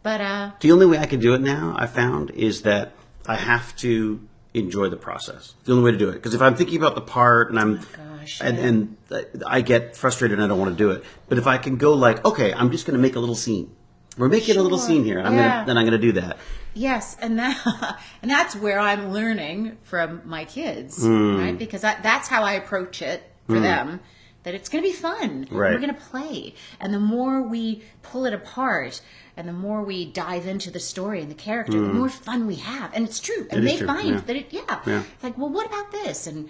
But the only way I can do it now, I found, is that I have to enjoy the process. The only way to do it, because if I'm thinking about the part and and I get frustrated and I don't want to do it. But if I can go like, okay, I'm just going to make a little scene. We're making a little scene here. Then I'm going to do that. Yes, and that's where I'm learning from my kids, right? Because that's how I approach it for them. That it's going to be fun. Right. We're going to play, and the more we pull it apart, and the more we dive into the story and the character, the more fun we have. And it's true. And they find that it's like, well, what about this? And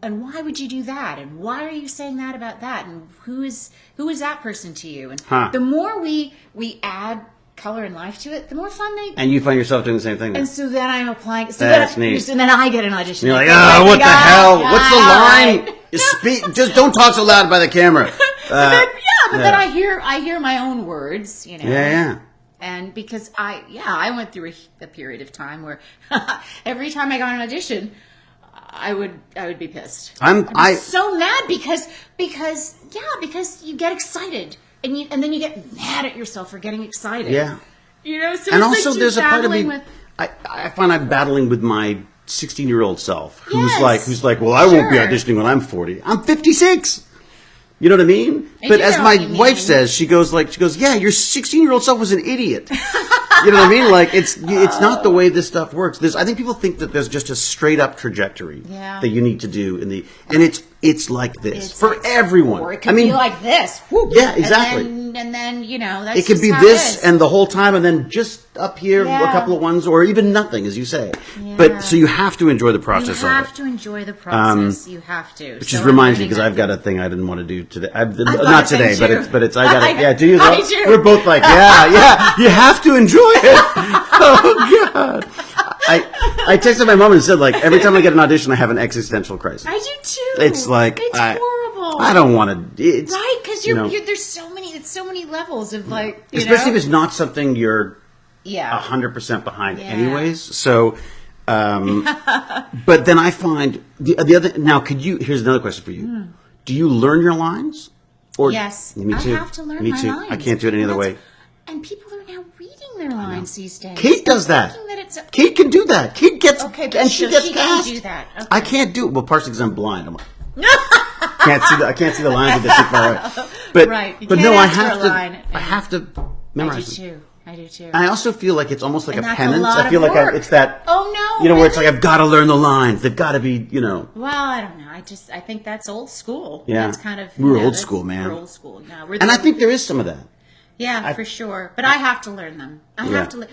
why would you do that? And why are you saying that about that? And who is that person to you? And the more we add color and life to it, the more fun they. And you find yourself doing the same thing. And so then I'm applying. That's neat. And then I get an audition. And you're like, what the hell? What's the line? Right. Just don't talk so loud by the camera. But then I hear my own words. Yeah. And because I went through a period of time where every time I got an audition, I would be pissed. I'm so mad because you get excited and then you get mad at yourself for getting excited. Yeah. So and also there's a part of me I find I'm battling with my 16-year-old self who's like, well, I won't be auditioning when I'm 40. I'm 56. You know what I mean? But as my wife says, she goes, yeah, your 16-year-old self was an idiot. You know what I mean? Like it's not the way this stuff works. I think people think that there's just a straight up trajectory that you need to do and it's like this for everyone. Or it could be like this. Whoop, yeah, exactly. And then that's it could be this and the whole time, and then just up here a couple of ones, or even nothing, as you say. Yeah. But so you have to enjoy the process. You have to enjoy the process. You have to. Which just reminds me, because I've got a thing I didn't want to do today. Not today, but it's I got it. Yeah, do you? We're both like, yeah. You have to enjoy it. Oh God. I texted my mom and said, like, every time I get an audition, I have an existential crisis. I do too. It's like it's horrible. I don't want to. Right, because there's so many levels of like, especially if it's not something you're 100% behind, anyways. So, but then I find the other. Now, here's another question for you. Do you learn your lines? Or, yes, me too. I have to learn my lines. I can't do it any other way. And people are now reading their lines these days. Kate does that. Kate can do that. Kate gets she gets cast. Do that. Okay. I can't do it. Well, partially because I'm blind. I'm like, I can't see the lines with this far away. But no, I have to memorize them. I do too. I also feel like it's almost like and a penance. I feel like it's that. Oh no! Where it's like I've got to learn the lines. They've got to be, Well, I don't know. I think that's old school. Yeah, that's kind of we're old school, man. We're old school. No, and I think there is some of that. Yeah, for sure. But I have to learn them. I have to.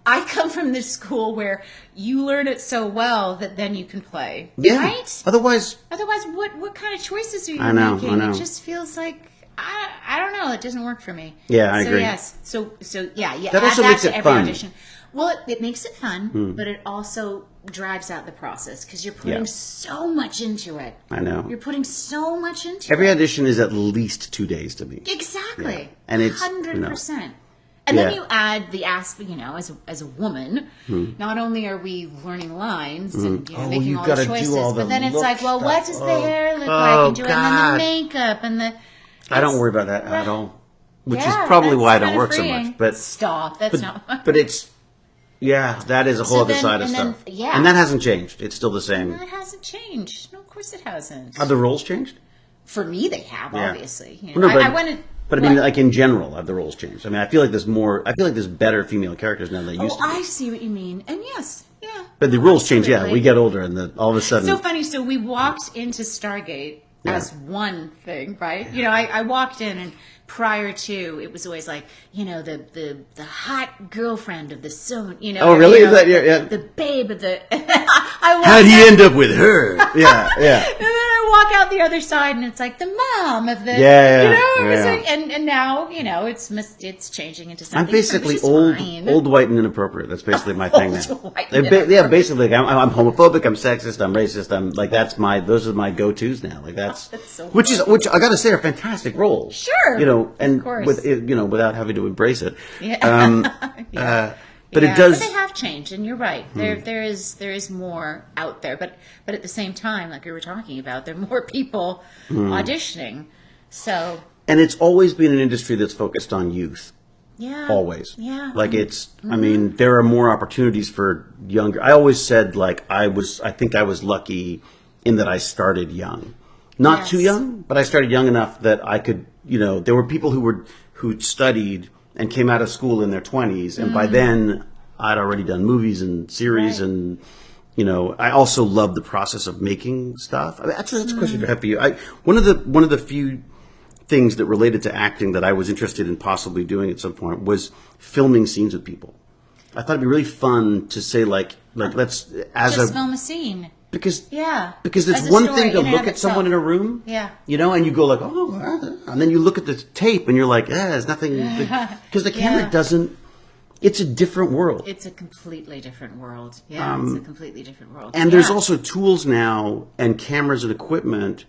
I come from this school where you learn it so well that then you can play. Yeah. Right? Otherwise, what kind of choices are you making? I know. It just feels like I don't know. It doesn't work for me. Yeah, I agree. Yes. So yeah. That also makes it fun. Audition. Well, it makes it fun, but it also drives out the process because you're putting so much into it. I know. You're putting so much into Every audition is at least 2 days to me. Exactly. Yeah. And it's 100%. And then you add the aspect, as a woman, not only are we learning lines and making all the choices, but then it's like, well, what does the hair look like? And then the makeup and the... I don't worry about that at all. Which is probably why I don't work so much. But stop. That's not... But it's... Yeah, that is a whole other side of stuff. Yeah. And that hasn't changed. It's still the same. That hasn't changed. No, of course it hasn't. Have the roles changed? For me, they have, Yeah. obviously. You Well, know, no, I wanted... But I mean, like in general, have the roles changed? I mean, I feel like there's more. I feel like there's better female characters now than there used to be. I see what you mean. And yes, yeah. But the rules change. Yeah, Absolutely. we get older, and all of a sudden. So funny. So we walked into Stargate as one thing, right? You know, I walked in, and prior to, it was always like, you know, the hot girlfriend of the son. You know. Oh, really? You know, Is that yeah? the babe of the. I How'd he end up with her? Yeah, yeah. And then I walk out the other side, and it's like the mom of the, Yeah, you know, yeah. like, and now, you know, it's changing into something. I'm basically different, which is fine. old, white, and inappropriate. That's basically my thing now. Old, white, and Yeah, basically, like, I'm homophobic, I'm sexist, I'm racist. I'm like those are my go-tos now. Like that's so which I got to say are fantastic roles. Sure, you know, and of course. with without having to embrace it. Yeah. But Yeah, it does. But they have changed, and you're right. There is more out there, but at the same time, like we were talking about, there are more people auditioning. So And it's always been an industry that's focused on youth. yeah, Always. yeah. Like it's, I mean, there are more opportunities for younger. I always said like I think I was lucky in that I started young. Not Yes. too young, but I started young enough that I could, there were people who studied and came out of school in their 20s. And by then I'd already done movies and series Right. and, I also love the process of making stuff. I mean, that's a question for you. One of the few things that related to acting that I was interested in possibly doing at some point was filming scenes with people. I thought it'd be really fun to say like let's just film a scene. because Yeah, because it's As a one story thing to in and look of at someone in itself. a room, Yeah. and you go like and then you look at the tape and you're like there's nothing because the camera Yeah. doesn't. It's a different world. It's a completely different world. Yeah, it's a completely different world. And there's Yeah. also tools now and cameras and equipment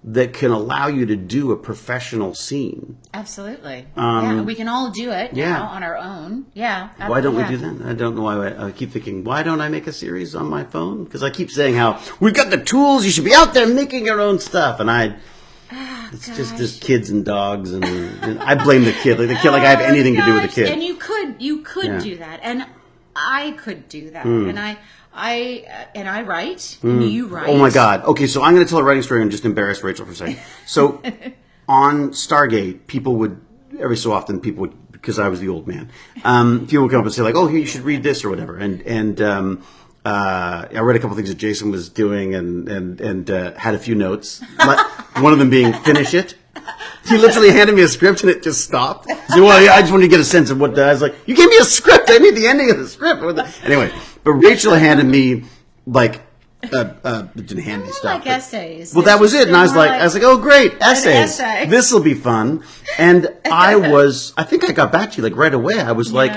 that can allow you to do a professional scene. Absolutely. Yeah, we can all do it yeah. now on our own. Yeah. Why don't we yeah. do that? I don't know why. I keep thinking, why don't I make a series on my phone? Because I keep saying how we've got the tools. You should be out there making your own stuff. And it's just kids and dogs, and I blame the kid. Like the kid, like I have anything to do with the kid. And you could Yeah. do that, and I could do that, and I write, and you write. Oh my God. Okay, so I'm going to tell a writing story and just embarrass Rachel for a second. So on Stargate, every so often, because I was the old man, people would come up and say like, oh, here, you should read this or whatever. And I read a couple things that Jason was doing and had a few notes. One of them being, finish it. He literally handed me a script and it just stopped. He said, well, yeah, I just wanted to get a sense of what I was like, you gave me a script. I need the ending of the script. Anyway, but Rachel handed me didn't hand me stuff. Like essays. Well, that was it. And I was like, oh, great, essays. essay. This will be fun. And I think I got back to you like right away. I was like,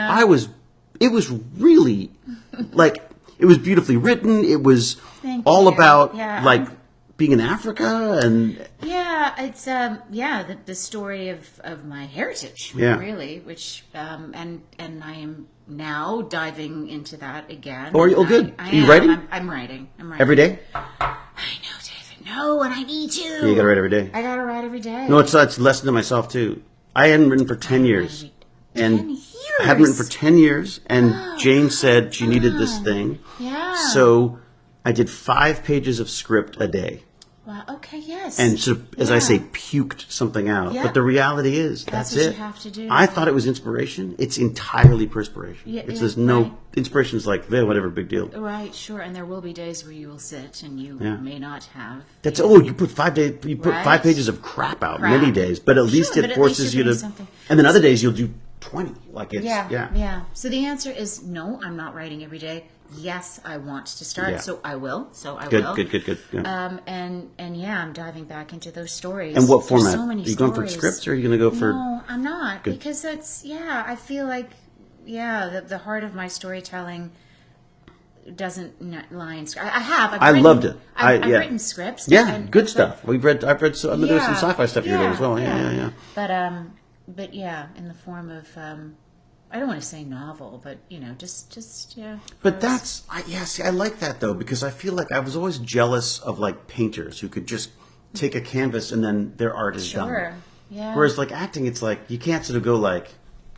it was really like, it was beautifully written. It was all about like being in Africa and it's the story of my heritage, really, which and I am now diving into that again. Good. Are you writing? I'm writing. Every day? I know, David. No, and I need to. Yeah, you gotta write every day. I gotta write every day. No, it's a lesson to myself too. I hadn't written for 10 years. 10 years? I hadn't written for 10 years, and Jane said she needed this thing. Yeah. So I did 5 pages of script a day. Wow. Okay. Yes. And so, as I say, puked something out. Yeah. But the reality is, that's what it. you have to do. I thought it was inspiration. It's entirely perspiration. Yeah, There's no right. inspiration's like whatever, big deal. Right. Sure. And there will be days where you will sit and you may not have. That's you put 5 days. You put Right. 5 pages of crap out many days, but at least but it at forces least you you're to. doing something. And then other days you'll do 20. Like it's Yeah. So the answer is no. I'm not writing every day. Yes, I want to start, Yeah. so I will. Good. Yeah. And I'm diving back into those stories. And what There's format? So many Are you going for stories. scripts, or are you going to go for? No, I'm not, because that's I feel like the heart of my storytelling doesn't lie in script. I've loved it. I've written scripts. Yeah, and- good stuff. I've read. There was some Yeah, sci-fi stuff you're doing as well. Yeah. But in the form of I don't want to say novel, but just. But see, I like that though, because I feel like I was always jealous of like painters who could just take a canvas and then their art is done. Sure. Yeah. Whereas like acting, it's like you can't sort of go like,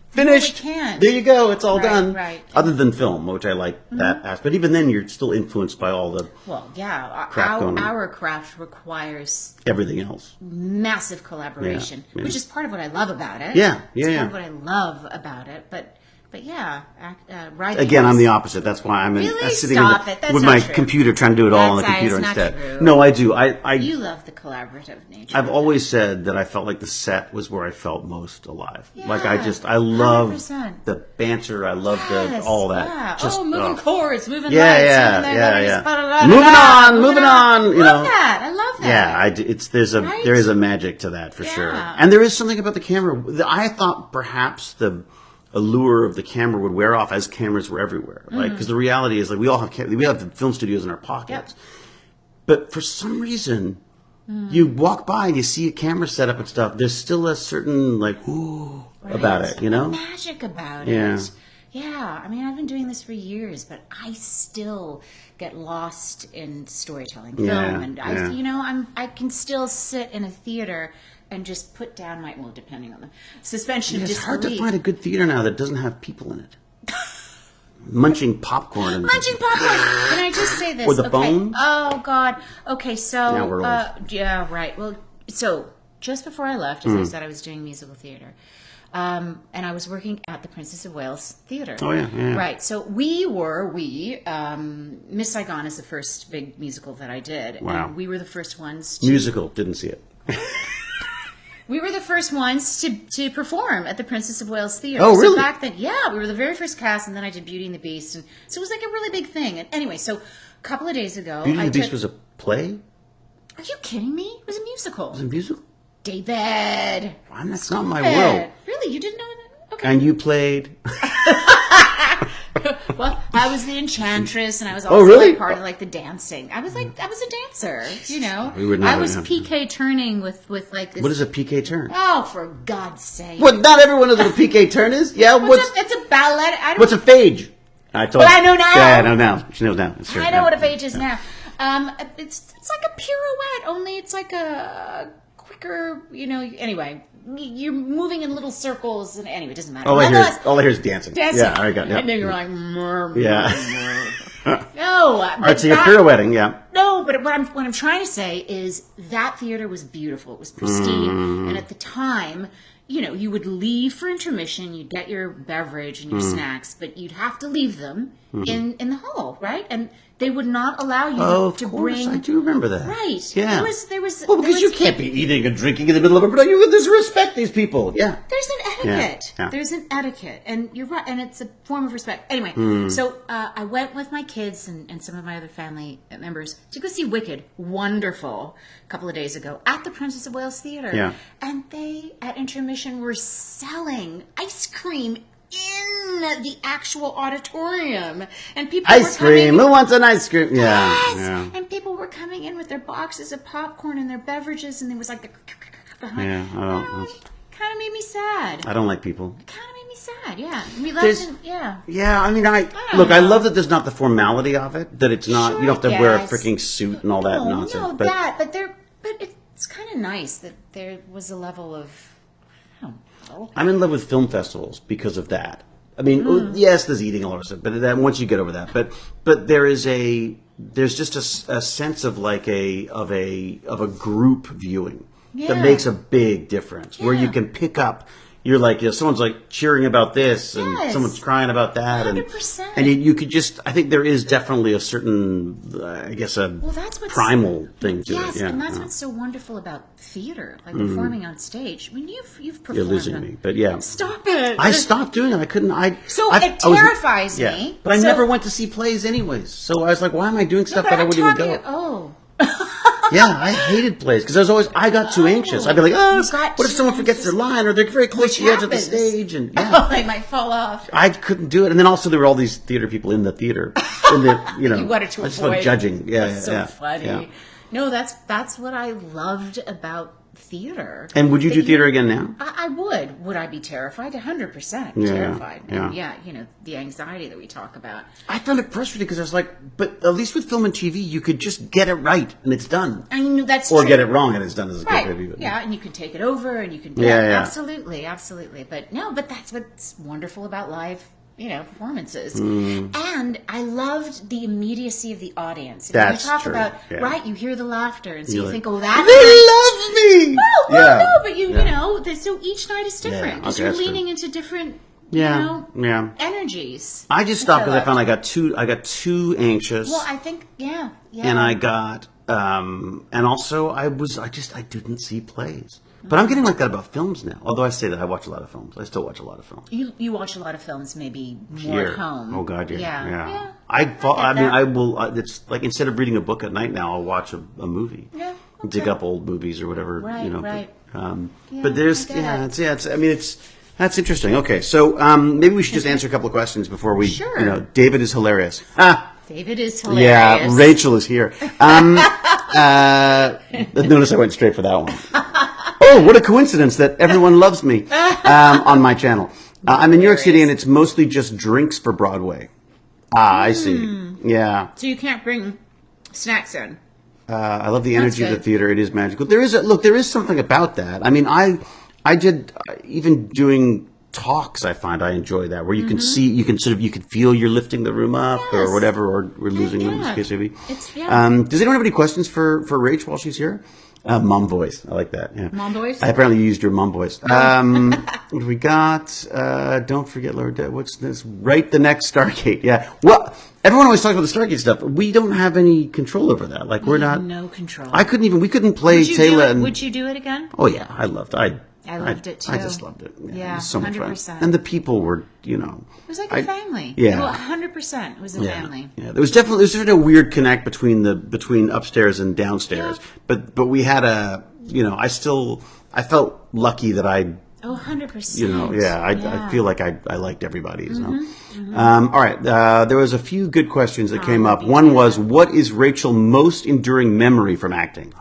finished. No, we can't. There you go. It's all done. Right. Other than film, which I like that aspect. But even then, you're still influenced by all the crap going on. Our craft requires everything else. Massive collaboration, which is part of what I love about it. It's part of what I love about it. But writing. Again, I'm the opposite. That's why I'm sitting with my computer trying to do it all on the computer instead. True. No, I do. You love the collaborative nature. I've always said that I felt like the set was where I felt most alive. Yeah, like I love 100%. the banter. I love all that. Yeah. Moving chords, moving lights. Moving on. You know. I love that. Yeah, there is a magic to that for sure. And there is something about the camera. I thought perhaps the allure of the camera would wear off as cameras were everywhere. Like, because the reality is, like, we have the film studios in our pockets. Yep. But for some reason, you walk by and you see a camera set up and stuff. There's still a certain about it, you know? Magic about it. Yeah, I mean, I've been doing this for years, but I still get lost in storytelling, film, and I can still sit in a theater and just put down depending on the suspension of disbelief. It's hard to find a good theater now that doesn't have people in it. Munching popcorn. Can I just say this? Or the bone? Oh, God. Okay, so... Now we're old. Yeah, right. Well, so just before I left, as I said, I was doing musical theater. And I was working at the Princess of Wales Theater. Oh, yeah. Right. So Miss Saigon is the first big musical that I did. Wow. And we were the first ones Musical. Didn't see it. We were the first ones to perform at the Princess of Wales Theater. Oh, really? So back then, we were the very first cast, and then I did Beauty and the Beast. And so it was like a really big thing. And anyway, so a couple of days ago... Beauty and the Beast was a play? Are you kidding me? It was a musical. It was a musical? David. That's not my world. Really? You didn't know that? Okay. And you played? Well, I was the enchantress, and I was also part of the dancing. I was a dancer, you know. I was PK turning with like this. What is a PK turn? Oh, for God's sake! What? Not everyone knows what a PK turn is. Yeah, it's a ballet. What's a phage? I know now. Yeah, I know now. She knows now. Sure. I know what a phage is now. It's like a pirouette, only it's like a quicker. Anyway. You're moving in little circles, and anyway, it doesn't matter. All I hear is dancing. Yeah, I got it. And then you're like, yeah. No. All right, so you're pirouetting, yeah. No, but what I'm trying to say is that theater was beautiful. It was pristine, and at the time, you would leave for intermission, you'd get your beverage and your snacks, but you'd have to leave them in the hall, right? And they would not allow you to bring. I do remember that. Right. Yeah. There was. Because you can't be eating and drinking in the middle of a production. There's respect these people. Yeah. There's an etiquette. Yeah. There's an etiquette, and you're right, and it's a form of respect. Anyway, so I went with my kids and some of my other family members to go see Wicked. Wonderful. A couple of days ago at the Princess of Wales Theater. Yeah. And they at intermission were selling ice cream in the actual auditorium, and people ice cream. Who wants an ice cream? Yeah, yes. And people were coming in with their boxes of popcorn and their beverages, and there was like the behind. Yeah, kind of made me sad. I don't like people. It kind of made me sad. Yeah, we left. Yeah, I mean, I love that there's not the formality of it. That it's not. You don't have to wear a freaking suit and all that nonsense. But it's kind of nice that there was a level of. I'm in love with film festivals because of that. I mean, yes, there's eating all of stuff, but then once you get over that, but there's just a sense of a group viewing that makes a big difference where you can pick up. You're like, someone's like cheering about this and someone's crying about that. 100%. And you could just, I think there is definitely a certain, that's primal thing to it. Yes, and that's what's so wonderful about theater, like performing on stage. I mean, you've performed. You're losing me, but yeah. Stop it. I stopped doing it. I couldn't, it terrifies me. But I never went to see plays anyways. So I was like, why am I doing stuff that I wouldn't even go? Yeah, I hated plays because I got too anxious. I'd be like, what if someone forgets their line or they're very close to the edge of the stage? And they might fall off. I couldn't do it. And then also there were all these theater people in the theater. You wanted to avoid. I just love judging. Yeah, that's so funny. Yeah. No, that's what I loved about theater. And would you do theater again now? I would. Would I be terrified? 100% terrified. And the anxiety that we talk about. I found it frustrating because I was like, but at least with film and TV, you could just get it right and it's done. I know that's or true. get it wrong and it's done as a right. good movie. Yeah, and you can take it over and you can. Absolutely. But that's what's wonderful about live. Performances. And I loved the immediacy of the audience. That's you talk true. about, Yeah. you hear the laughter, and so You're you like, think, oh, that. They love me! Well, no, but you know, so each night is different. Because you're that's leaning true. into different, energies. I just stopped because I found I got too anxious. Well, I think, yeah. And I got, and also I didn't see plays. But I'm getting like that about films now. Although I say that I watch a lot of films. I still watch a lot of films. You watch a lot of films, maybe more at home. Oh God, yeah. I will. It's like instead of reading a book at night now, I'll watch a movie. Yeah. Okay. Dig up old movies or whatever. Right. But there's that's interesting. Okay, so maybe we should just answer a couple of questions before we. Sure. David is hilarious. David is hilarious. Yeah, Rachel is here. Notice I went straight for that one. Oh, what a coincidence that everyone loves me on my channel. I'm in New York City, and it's mostly just drinks for Broadway. I see. Yeah. So you can't bring snacks in. I love the energy of the theater. It is magical. There is something about that. I mean, I did even doing talks. I find I enjoy that where you can see, you can feel you're lifting the room up or whatever, or we're losing them in this case maybe. Does anyone have any questions for Rach while she's here? Mom voice. I like that. Yeah. Mom voice? I apparently used your mom voice. What do we got? Don't forget, Lord, what's this? Write the next Stargate. Yeah. Well, everyone always talks about the Stargate stuff. We don't have any control over that. Like, we're not. No control. We couldn't play Teyla. Would you do it again? Oh, yeah. I loved it. I loved it too. I just loved it. Yeah, it was so 100%. much fun. And the people were, It was like a family. Yeah. Well, 100% it was a family. Yeah. There was definitely a weird connect between upstairs and downstairs. Yeah. But we had I felt lucky that I. Oh, 100%. I feel like I liked everybody. So. All right. There was a few good questions that came up. One was, what is Rachel most enduring memory from acting?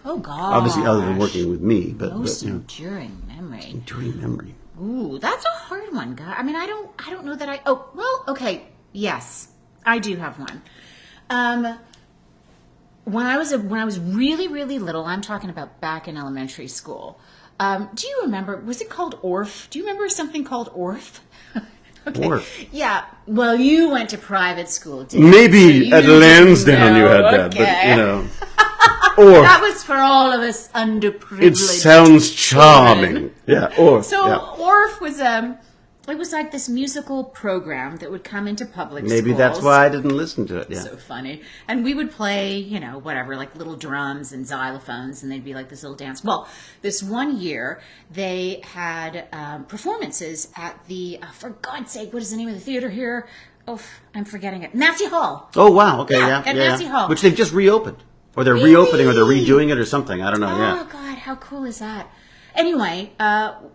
Oh, God. Obviously, other than working with me, but enduring memory. Enduring memory. Ooh, that's a hard one, guy. I mean, I don't know that I. Oh, well, okay. Yes, I do have one. When I was really, really little, I'm talking about back in elementary school. Do you remember? Was it called ORF? Do you remember something called ORF? Okay. ORF. Yeah. Well, you went to private school, didn't Maybe you? at Lansdowne you had that, but ORF. That was for all of us underprivileged. It sounds charming. Yeah, ORF. So ORF was it was like this musical program that would come into public schools. Maybe that's why I didn't listen to it. Yeah. So funny. And we would play, whatever, like little drums and xylophones, and they'd be like this little dance. Well, this one year, they had performances at the, for God's sake, what is the name of the theater here? Oh, I'm forgetting it. Massey Hall. Oh, wow. Okay, yeah. At Massey Hall. Which they've just reopened. Or they're reopening, or they're redoing it, or something. I don't know, Oh, God, how cool is that? Anyway,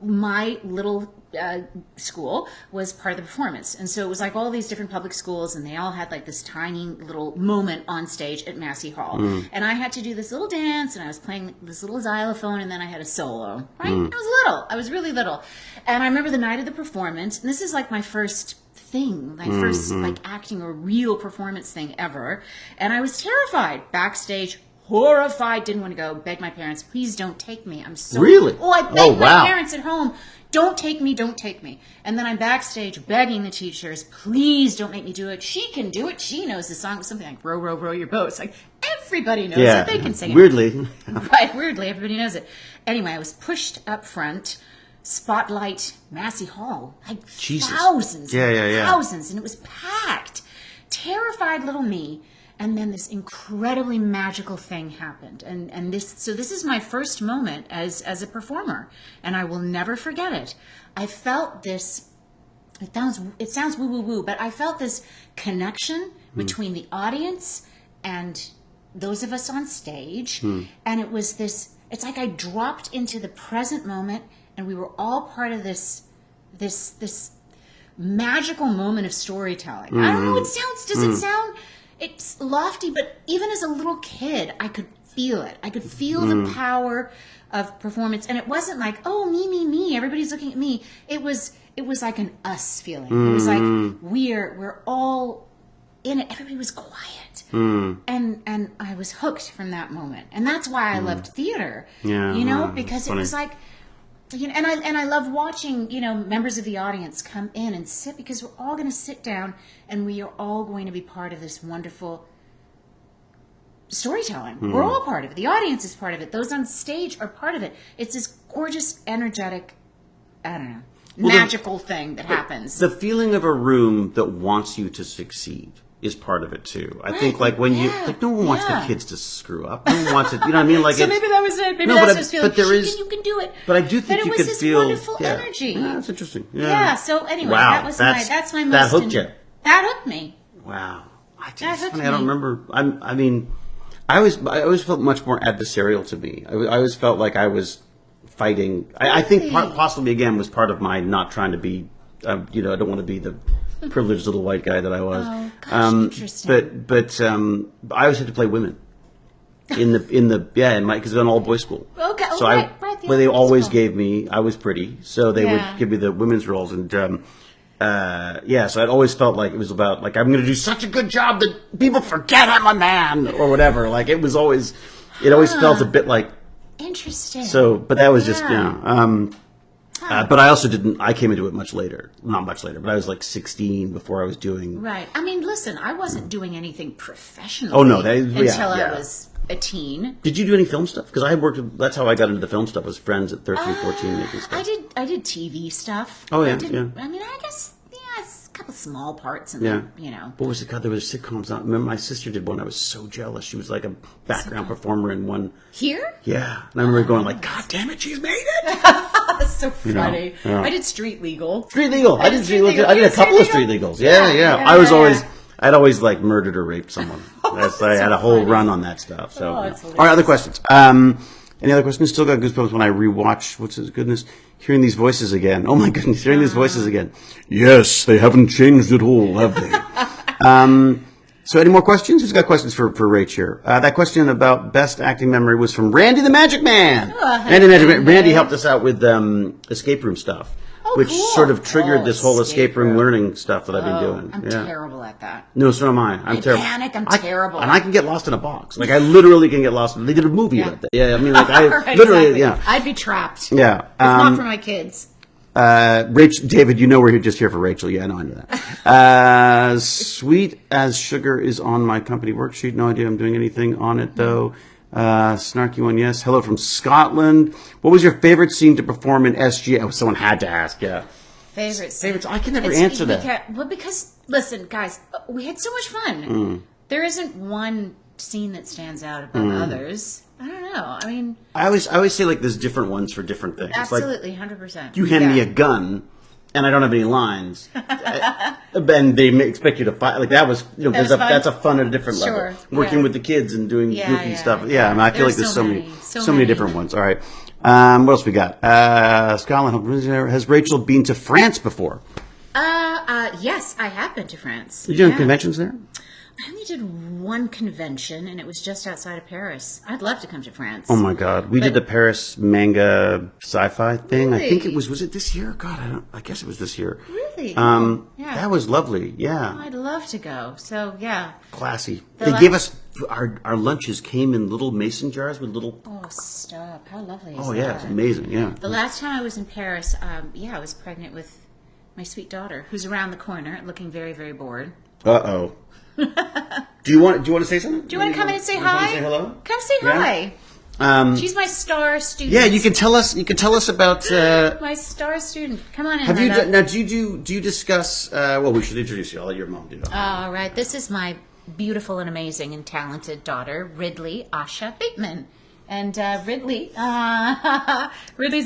my little school was part of the performance. And so it was like all these different public schools, and they all had like this tiny little moment on stage at Massey Hall. And I had to do this little dance, and I was playing this little xylophone, and then I had a solo, right? I was little. I was really little. And I remember the night of the performance, and this is like my first thing, my first like acting or real performance thing ever. And I was terrified backstage, horrified, didn't want to go, begged my parents, please don't take me. I'm so Really? I begged my parents at home, don't take me, don't take me. And then I'm backstage begging the teachers, please don't make me do it. She can do it. She knows the song. It was something like row, row, row your boat. It's like everybody knows it. They can sing it. Weirdly. Right, weirdly, everybody knows it. Anyway, I was pushed up front, spotlight, Massey Hall, like thousands, thousands, and it was packed. Terrified little me. And then this incredibly magical thing happened. And this is my first moment as a performer. And I will never forget it. I felt this, it sounds woo woo woo, but I felt this connection between the audience and those of us on stage. And it was this, it's like I dropped into the present moment, and we were all part of this magical moment of storytelling. I don't know, does it sound, it's lofty, but even as a little kid, I could feel it. I could feel the power of performance, and it wasn't like, oh, me, everybody's looking at me. It was like an us feeling. It was like we're all in it. Everybody was quiet, and I was hooked from that moment, and that's why I loved theater. Yeah, because it was like. And I love watching, members of the audience come in and sit, because we're all going to sit down and we are all going to be part of this wonderful storytelling. We're all part of it. The audience is part of it. Those on stage are part of it. It's this gorgeous, energetic, I don't know, magical thing that happens. The feeling of a room that wants you to succeed is part of it too. I think like when you no one wants the kids to screw up. No one wants it. You know what I mean? Like so maybe that was it. Maybe that's just feeling. But there is, you can do it. But I do think you could feel wonderful energy. Yeah, that's interesting. Yeah. So anyway, wow, that's my most. That hooked you. That hooked me. Wow. I me. don't remember. I mean, I always felt much more adversarial to me. I always felt like I was fighting. I think possibly again was part of my not trying to be. I don't want to be the privileged little white guy that I was. Oh, gosh, interesting. But I always had to play women in because it was an all boys school. Okay, so they always gave me. I was pretty, so they would give me the women's roles, and so I'd always felt like it was about like I'm going to do such a good job that people forget I'm a man or whatever. Like it always felt a bit like interesting. So, but that was just but I also didn't. I came into it much later. Not much later, but I was like 16 before I was doing. Right. I mean, listen, I wasn't doing anything professionally. Oh no, until I was a teen. Did you do any film stuff? Because I worked. That's how I got into the film stuff. Was friends at 13, 14 making stuff. I did TV stuff. Oh yeah, I mean, I guess it's a couple small parts in What was it called? There was sitcoms. I remember my sister did one. I was so jealous. She was like a background performer in one. Here? Yeah, and I remember going like, God damn it, she's made it. That's so funny. I did Street Legal. Street Legal. I did Street Legal. I did a couple of Street Legals. Yeah. I'd always like murdered or raped someone. I had a whole run on that stuff. So, all right, other questions. Any other questions? Still got goosebumps when I rewatch. What's his goodness? Hearing these voices again. Oh my goodness, hearing these voices again. Yes, they haven't changed at all, have they? So any more questions? Who's got questions for Rach here? That question about best acting memory was from Randy the Magic Man. Randy helped us out with escape room stuff, which sort of triggered this whole escape room learning stuff that I've been doing. I'm terrible at that. No, so am I. I'm terrible. Panic, I'm terrible. And I can get lost in a box. Like I literally can get lost. They did a movie about that. Yeah, I mean, like I right, literally, exactly. I'd be trapped. Yeah. If not for my kids. Rachel, David, we're just here for Rachel. Yeah, no, I know that. Sweet as sugar is on my company worksheet. No idea I'm doing anything on it though. Snarky one, yes. Hello from Scotland. What was your favorite scene to perform in SG? Oh, someone had to ask. Yeah. Favorites. I can never answer that. Because listen, guys, we had so much fun. There isn't one scene that stands out above others. I don't know. I mean, I always say like there's different ones for different things. Absolutely, like, 100%. You hand me a gun, and I don't have any lines, and they expect you to fight. Like that was, that's a fun at a different level. Working with the kids and doing goofy stuff. Yeah, I mean, I feel like there's so many different ones. All right, what else we got? Scotland. Has Rachel been to France before? Yes, I have been to France. Did you do conventions there? I only did one convention, and it was just outside of Paris. I'd love to come to France. Oh my God, we did the Paris manga sci-fi thing. Really? I think it was it this year? God, I guess it was this year. Really? That was lovely. Yeah. Oh, I'd love to go. So yeah. Classy. They gave us our lunches came in little mason jars with little. Oh, stop! How lovely is that? Oh yeah, it's amazing. Yeah. The last time I was in Paris, I was pregnant with my sweet daughter, who's around the corner, looking very, very bored. Uh-oh. Do you want to say something? Do you want to come in and say hi? Say hello? Come say hi. She's my star student. Yeah, you can tell us about my star student. Come on in. Have you now? Do you discuss? Well, we should introduce you. I'll let your mom do that. All right. This is my beautiful and amazing and talented daughter, Ridley Asha Bateman. And Ridley's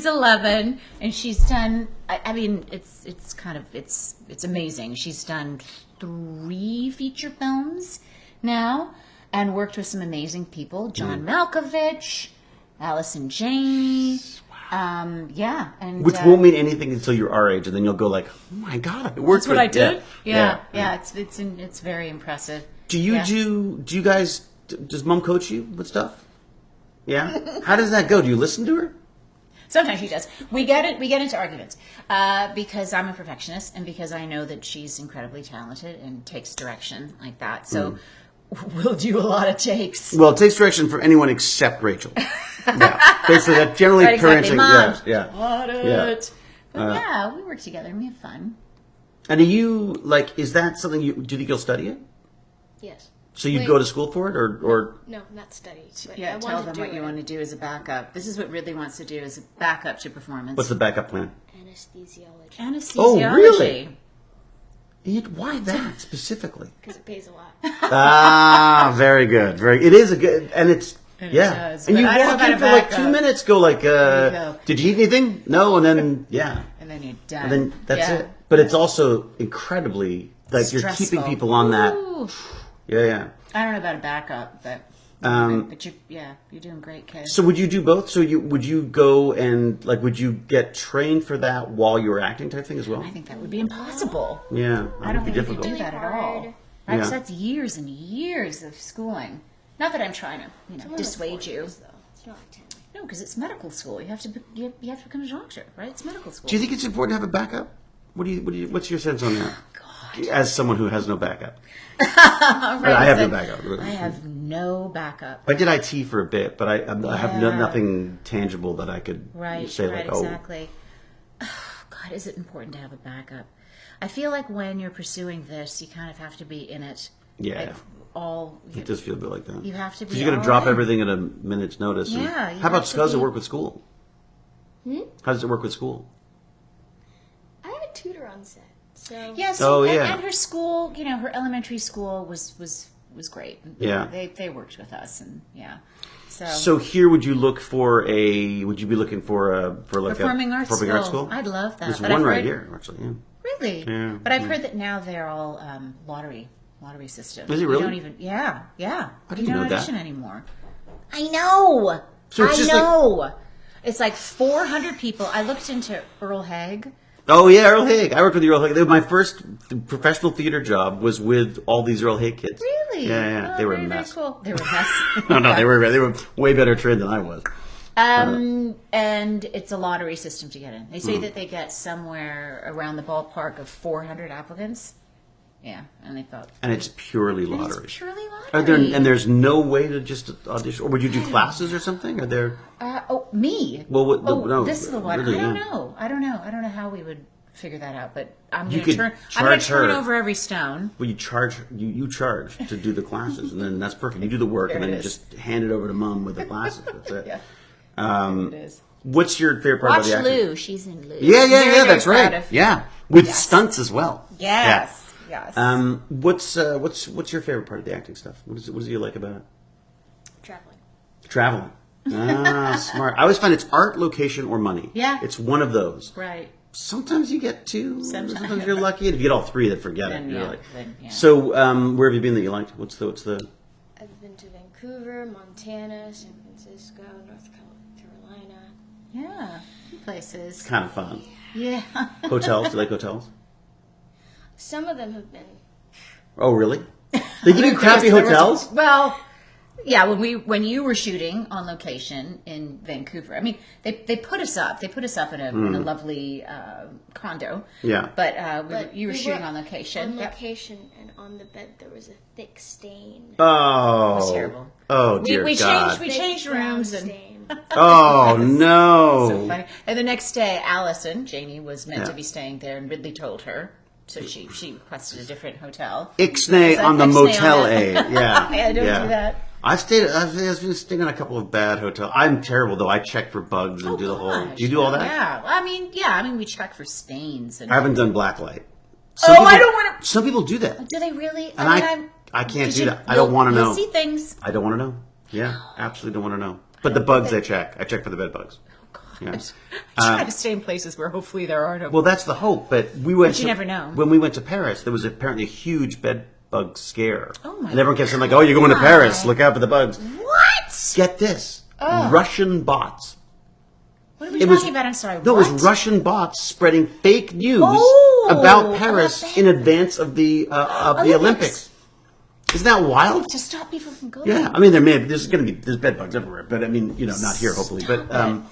11, and she's done. I mean, it's amazing. She's done 3 feature films now, and worked with some amazing people: John Malkovich, Allison Janney. Wow. And which won't mean anything until you're our age, and then you'll go like, "Oh my God, it worked." That's what I did. Yeah. It's very impressive. Do you guys? Does Mom coach you with stuff? Yeah? How does that go? Do you listen to her? Sometimes she does. We get into arguments because I'm a perfectionist and because I know that she's incredibly talented and takes direction like that. So we'll do a lot of takes. Well, it takes direction from anyone except Rachel. Yeah. Basically, that generally Right, exactly. parenting. Mom, Yeah. got it. But yeah, we work together and we have fun. And do you, like, is that something do you think you'll study it? Yes. So you'd go to school for it, or No, not study. But Yeah, I tell want them to what you want to do as a backup. This is what Ridley wants to do as a backup to performance. what's the backup plan? Anesthesiology. Anesthesiology. Oh, really? Why that specifically? Because it pays a lot. Ah, very good. It is a good, and it's, And yeah. it does, And but you I don't know walk about in a for like backup. 2 minutes, go like, go. did you eat anything? No, and then, yeah. And then you're done. And then that's Yeah. it. But it's also incredibly, like, you're Stressful. keeping people on that. Ooh. Yeah. I don't know about a backup, but you're doing great, kid. So would you do both? So would you go and, like, would you get trained for that while you were acting type thing as well? I think that would be impossible. Yeah, I don't would be think you difficult. could do that at all. Hard. Right? Yeah. Because that's years and years of schooling. Not that I'm trying to, Some of dissuade it's 4 you. years, though. It's not 10. No, because it's medical school. You have to become a doctor, right? It's medical school. Do you think it's important to have a backup? What's your sense on that? God. As someone who has no backup. Right, I have no so backup. I have no backup. I did IT for a bit, but I have Yeah. nothing tangible that I could say, like, exactly. Oh, God, is it important to have a backup? I feel like when you're pursuing this, you kind of have to be in it. Yeah. Like, it does feel a bit like that. You have to be. Because you're going to all drop in. everything at a minute's notice. and- Yeah, you How about have to does it be- work with school? How does it work with school? I have a tutor on set. So Yes. Oh, and, yeah. and her school, her elementary school was great. Yeah. They worked with us, and yeah. So here, would you look for would you be looking for like Performing a arts performing arts school? I'd love that. There's But one I've right heard- here, actually. Yeah. Really? Yeah, But I've heard that now they're all lottery system. Is it You really? don't even I didn't you don't know that. audition anymore. I know. So it's I just know. It's like 400 people. I looked into Earl Haig. Oh yeah, Earl Haig. I worked with Earl Haig. My first professional theater job was with all these Earl Haig kids. Really? Yeah. Oh, They were a very, mess. Very cool. They were a mess. No, they were way better trained than I was. And it's a lottery system to get in. They say that they get somewhere around the ballpark of 400 applicants. Yeah, and they thought. And it's purely And lottery. It's purely lottery. Are there and there's no way to just audition, or would you do classes or something? Are there? Me? Well, no, this is the one. really, I don't yeah. know. I don't know how we would figure that out. But I'm You going could to turn. I'm charge going to turn her. over every stone. Well, you charge to do the classes, and then that's perfect. You do the work, There and then it you is. just hand it over to mom with the classes. That's it. Yeah. It is. What's your favorite part Watch about the acting? Lou. She's in Lou. Yeah, Very that's proud right. of- Yeah, with Yes. stunts as well. Yes. Yes. Yeah. What's your favorite part of the acting stuff? What do you like about it? traveling. Traveling. Smart. I always find it's art, location, or money. Yeah. It's one of those. Right. Sometimes you get two. Sometimes. Sometimes you're lucky. And if you get all three, then forget Then, it. You're yeah, like- then, yeah. So, where have you been that you liked? What's the? I've been to Vancouver, Montana, San Francisco, North Carolina. Yeah. Good places. Kind of fun. Yeah. Hotels? Do you like hotels? Some of them have been. Oh, really? They give you crappy Yes, there was- hotels? Well, yeah. When you were shooting on location in Vancouver, I mean, they put us up. They put us up in a lovely condo. Yeah. But you were we shooting on location. On Yep. location, and on the bed there was a thick stain. Oh. That's terrible. Oh, dear we God. changed. We Thick changed brown rooms and. stain. Oh, no. So funny. And the next day, Allison, Janie, was meant Yeah. to be staying there, and Ridley told her. So she requested a different hotel. Ixnay So on the ixnay Motel on A. it. Yeah. Yeah, don't do that. I've been staying in a couple of bad hotels. I'm terrible though. I check for bugs and do the whole. Gosh. Do you do all that? Yeah. I mean, we check for stains. And I haven't done blacklight. I don't want to. Some people do that. Do they really? And I can't 'cause do that. I don't want to know. You'll see things. I don't want to know. Yeah, absolutely don't want to know. But the bugs I check. I check for the bed bugs. Yeah. I try to stay in places where hopefully there are no. Well, that's the hope. But we went. But you never know. When we went to Paris, there was apparently a huge bed bug scare. Oh, my And everyone kept saying like, "Oh, you're going to Paris. God. Look out for the bugs." What? Get this: Russian bots. What are we talking about? I'm sorry. No, what? it was Russian bots spreading fake news Oh, about Paris about in advance of the Olympics. Isn't that wild? to stop people from going. Yeah, I mean, there's bed bugs everywhere, but I mean, not here, hopefully. But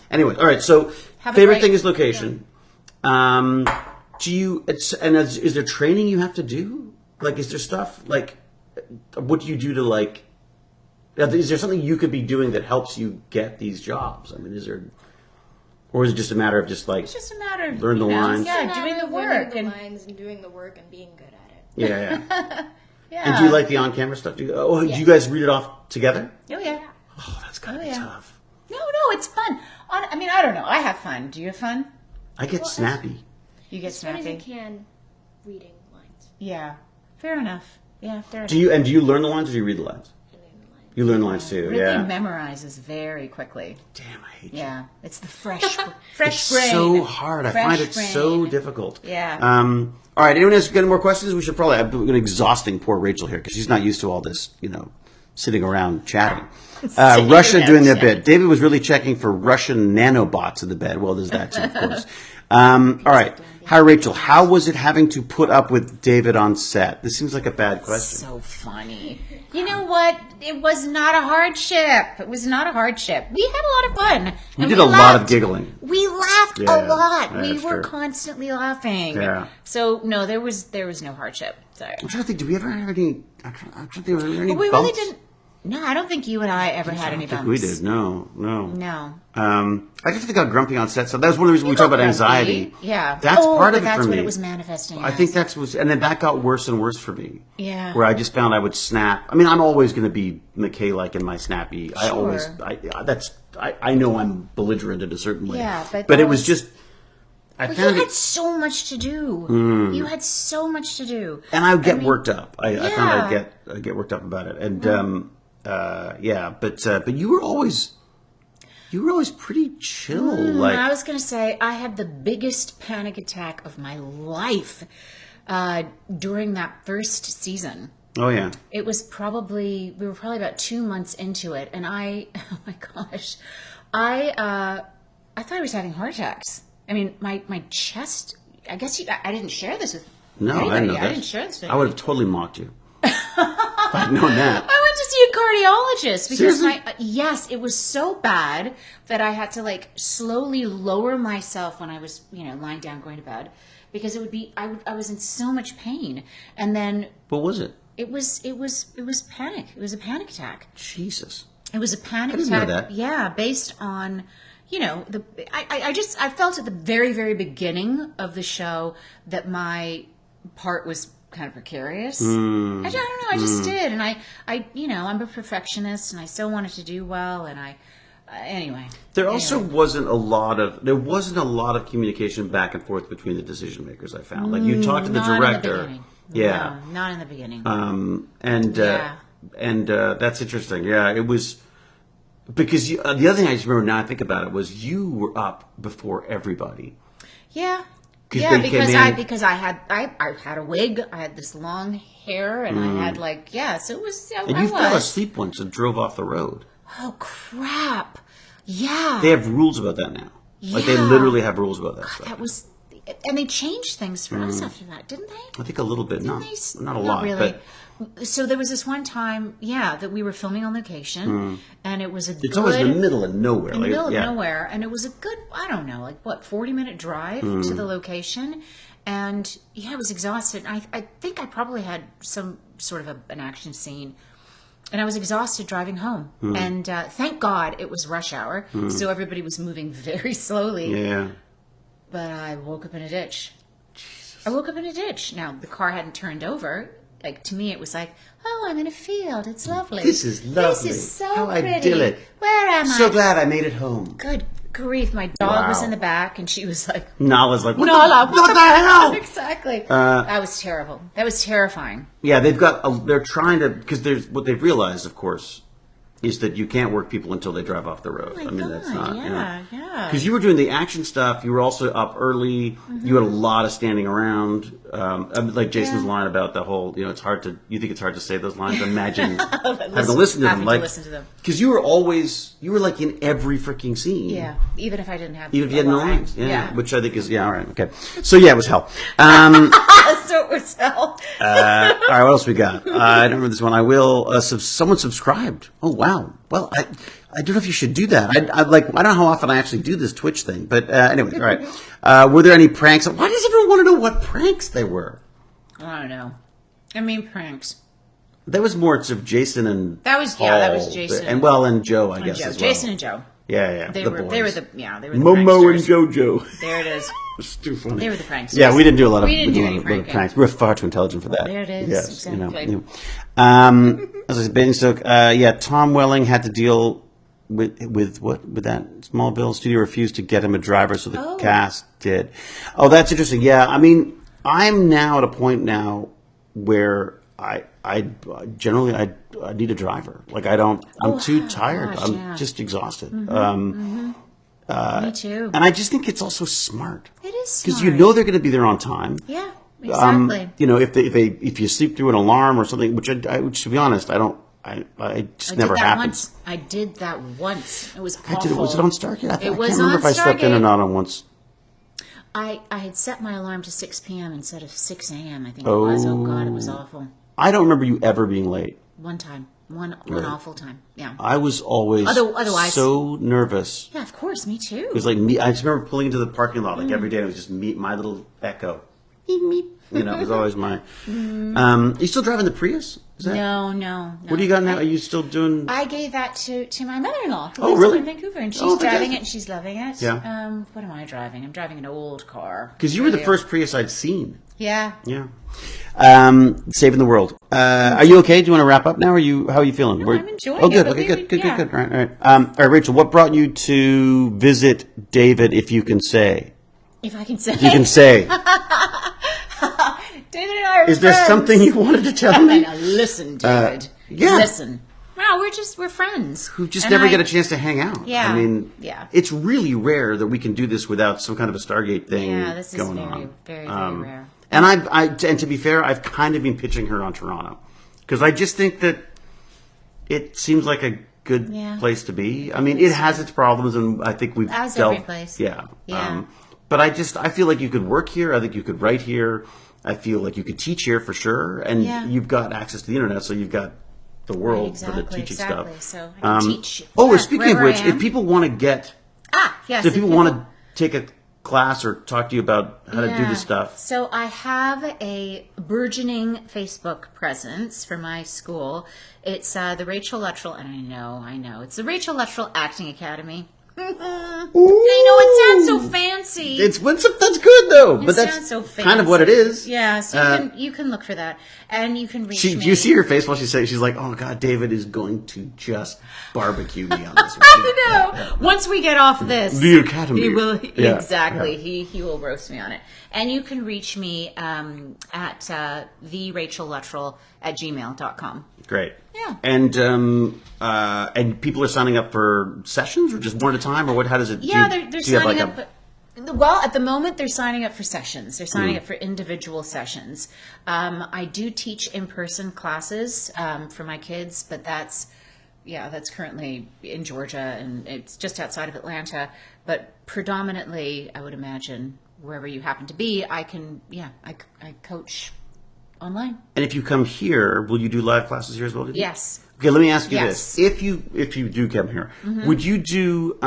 anyway, all right. So, favorite thing is location. Is there training you have to do? Like, is there stuff like, what do you do to like? Is there something you could be doing that helps you get these jobs? I mean, is there, or is it just a matter of just like? It's just a matter of learn the lines. Yeah, doing the work and lines and doing the work and being good at it. Yeah. Yeah. And do you like the on-camera stuff? Do you guys read it off together? Oh yeah. Oh, that's gotta be tough. No, it's fun. I mean, I don't know. I have fun. Do you have fun? I get snappy. You get As fun as you snappy. can reading lines. Yeah. Fair enough. Yeah, fair enough. Do you learn the lines or do you read the lines? I learn the lines. You learn the lines too. Really Yeah. memorizes very quickly. Damn, I hate you. Yeah, it's the fresh It's brain. so hard. I Fresh find it so brain. difficult. Yeah. All right. Anyone else got any more questions? We should probably. I'm exhausting poor Rachel here because she's not used to all this. Sitting around chatting. Russia doing their bit. David was really checking for Russian nanobots in the bed. Well, there's that too, of course. All right. Hi, Rachel. How was it having to put up with David on set? This seems like a bad question. So funny. You know what? It was not a hardship. It was not a hardship. We had a lot of fun. We did a lot of giggling. We laughed Yeah, a lot. yeah, We that's were true. constantly laughing. Yeah. So no, there was no hardship. Sorry. I'm trying to think. Do we ever have any? I'm trying to think. Were there any But we bumps? really didn't. No, I don't think you and I ever had any I don't bumps. think we did. No. No. I just think I got grumpy on set. So that was one of the reasons we talk about grumpy. anxiety. Yeah. That's part of it that's for me. what it was manifesting. I think and then that got worse and worse for me. Yeah. Where I just found I would snap. I mean, I'm always going to be McKay like in my snappy. Sure. I know I'm belligerent in a certain way. Yeah, but it was just. I Well, found you had it, so much to do. You had so much to do. and I would get worked up. I found Yeah. I'd get worked up about it, and but you were always pretty chill. Like I was going to say, I had the biggest panic attack of my life during that first season. oh yeah, We were probably about 2 months into it, and oh my gosh, I thought I was having heart attacks. I mean, my chest. I guess I didn't share this with no, anybody. I didn't know I that. didn't share this with I would have totally mocked you. If I'd known that. I went to see a cardiologist because Seriously? yes, it was so bad that I had to like slowly lower myself when I was, lying down going to bed because it would be I was in so much pain. And then What was it? it was panic. It was a panic attack. Jesus. It was a panic I didn't know attack. that. Yeah, based on I felt at the very, very beginning of the show that my part was kind of precarious. I don't know. I just did, and I'm a perfectionist, and I so wanted to do well, and anyway. There also wasn't a lot of communication back and forth between the decision makers. I found like you talked to the Not in director, beginning. yeah, No, not in the beginning. and that's interesting. Yeah, it was because the other thing I just remember now I think about it was you were up before everybody. Yeah. 'Cause Yeah, they came because in- I had a wig, I had this long hair, and I had so it was. And you fell asleep once and drove off the road. Oh crap! Yeah, They have rules about that now. Like they Yeah. literally have rules about that stuff. that was, and they changed things for us after that, didn't they? I think a little bit, not a lot, Not really. but So there was this one time, that we were filming on location, and it was it's always in the middle of nowhere. in the middle of nowhere, and it was a good, 40-minute drive to the location, and I was exhausted. I think I probably had some sort of an action scene, and I was exhausted driving home. And thank God it was rush hour, so everybody was moving very slowly. Yeah. But I woke up in a ditch. I woke up in a ditch. Now the car hadn't turned over. Like to me, it was like, oh, I'm in a field. It's lovely. This is lovely. This is so How pretty. idyllic. Where am I? So glad I made it home. Good grief! My dog was Wow. in the back, and she was like, Nala's like, what Nala, the hell? Exactly. That was terrible. That was terrifying. Yeah, they're trying to, because what they've realized, of course, is that you can't work people until they drive off the road. Oh my That's God, not. yeah. Because you were doing the action stuff, you were also up early. You had a lot of standing around. Like Jason's line about the whole, it's hard to. You think it's hard to say those lines? Imagine having to listen to them. listen to them. Because you were like in every freaking scene. Yeah, even if I didn't have. Even if you had a no line. lines, yeah, which I think is all right, okay. So yeah, it was hell. So it was. tell. All right, what else we got? I don't remember this one. I will. Someone subscribed. Oh wow. Well, I don't know if you should do that. I don't know how often I actually do this Twitch thing, but anyway, all right. Were there any pranks? Why does everyone want to know what pranks they were? I don't know. I mean, pranks. That was more of Jason and that was Paul, Jason and Joe, I guess. Joe. As well. Jason and Joe. Yeah. They were the Momo and pranksters. JoJo. There it is. It's too funny. They were the pranksters. Yeah, we didn't do a lot of, pranks. We're far too intelligent for that. There it is. Yes, Exactly. As I said, Basingstoke. Tom Welling had to deal with that Smallville studio refused to get him a driver, so the cast did. Oh, that's interesting. Yeah, I mean, I'm now at a point now where I generally need a driver. Like I'm too tired. Gosh, I'm just exhausted. Me too. And I just think it's also smart. It is smart. Because you know they're going to be there on time. Yeah, exactly. If you sleep through an alarm or something, which to be honest, I just never happens. I did that once. It was awful. Was it on Stargate? I can't was remember on if I slept in or not on once. I had set my alarm to 6 p.m. instead of 6 a.m. I think it was. Oh God, it was awful. I don't remember you ever being late. One time. One awful time. Yeah. I was always Otherwise, so nervous. Yeah, of course, me too. It was like me. I just remember pulling into the parking lot like every day. And it was just my little echo. Meep, meep. It was always my. Are you still driving the Prius? No. What do you got now? Are you still doing? I gave that to my mother-in-law. Who Oh, lives really? in Vancouver, and she's driving it, and she's loving it. Yeah. What am I driving? I'm driving an old car. Because you were the first Prius I'd seen. Yeah. Yeah. Saving the world. Are you okay? Do you want to wrap up now? How are you feeling? No, I'm enjoying it. Oh, good. but Okay, good. yeah. All right. All right, Rachel, what brought you to visit David, if you can say? If I can say. You can say. David and I are Is there friends. something you wanted to tell me? Now, listen, David. Yeah. Listen. No, we're friends. Who just And never get a chance to hang out. Yeah. I mean, Yeah. it's really rare that we can do this without some kind of a Stargate thing Yeah, this is going very, on. very, very rare. And and to be fair, I've kind of been pitching her on Toronto because I just think that it seems like a good place to be. I mean, it has its problems, and I think we've As dealt. every place. Yeah. Yeah. But I feel like you could work here. I think you could write here. I feel like you could teach here for sure, and you've got access to the internet, so you've got the world for the teaching stuff. So I can teach. Speaking of which, if people want to get, yes, so if people want to take a class or talk to you about how to do this stuff. So I have a burgeoning Facebook presence for my school. It's the Rachel Luttrell, and I know, it's the Rachel Luttrell Acting Academy. I know it sounds so fancy. That's good though, but that's so fancy. kind of what it is. Yeah, so you can look for that, and you can reach me. Do you see her face while she's saying? She's like, "Oh God, David is going to just barbecue me on this." I know. Once we get off this, the academy, he will exactly. He will roast me on it, and you can reach me at therachelluttrell@gmail.com. Great. Yeah. And people are signing up for sessions, or just one at a time, or what? How does it? Yeah, they're signing up. Well, at the moment, they're signing up for sessions. They're signing up for individual sessions. I do teach in-person classes for my kids, but that's currently in Georgia, and it's just outside of Atlanta. But predominantly, I would imagine, wherever you happen to be, I coach online. And if you come here, will you do live classes here as well? Yes. Okay, let me ask you this: if you do come here, would you do?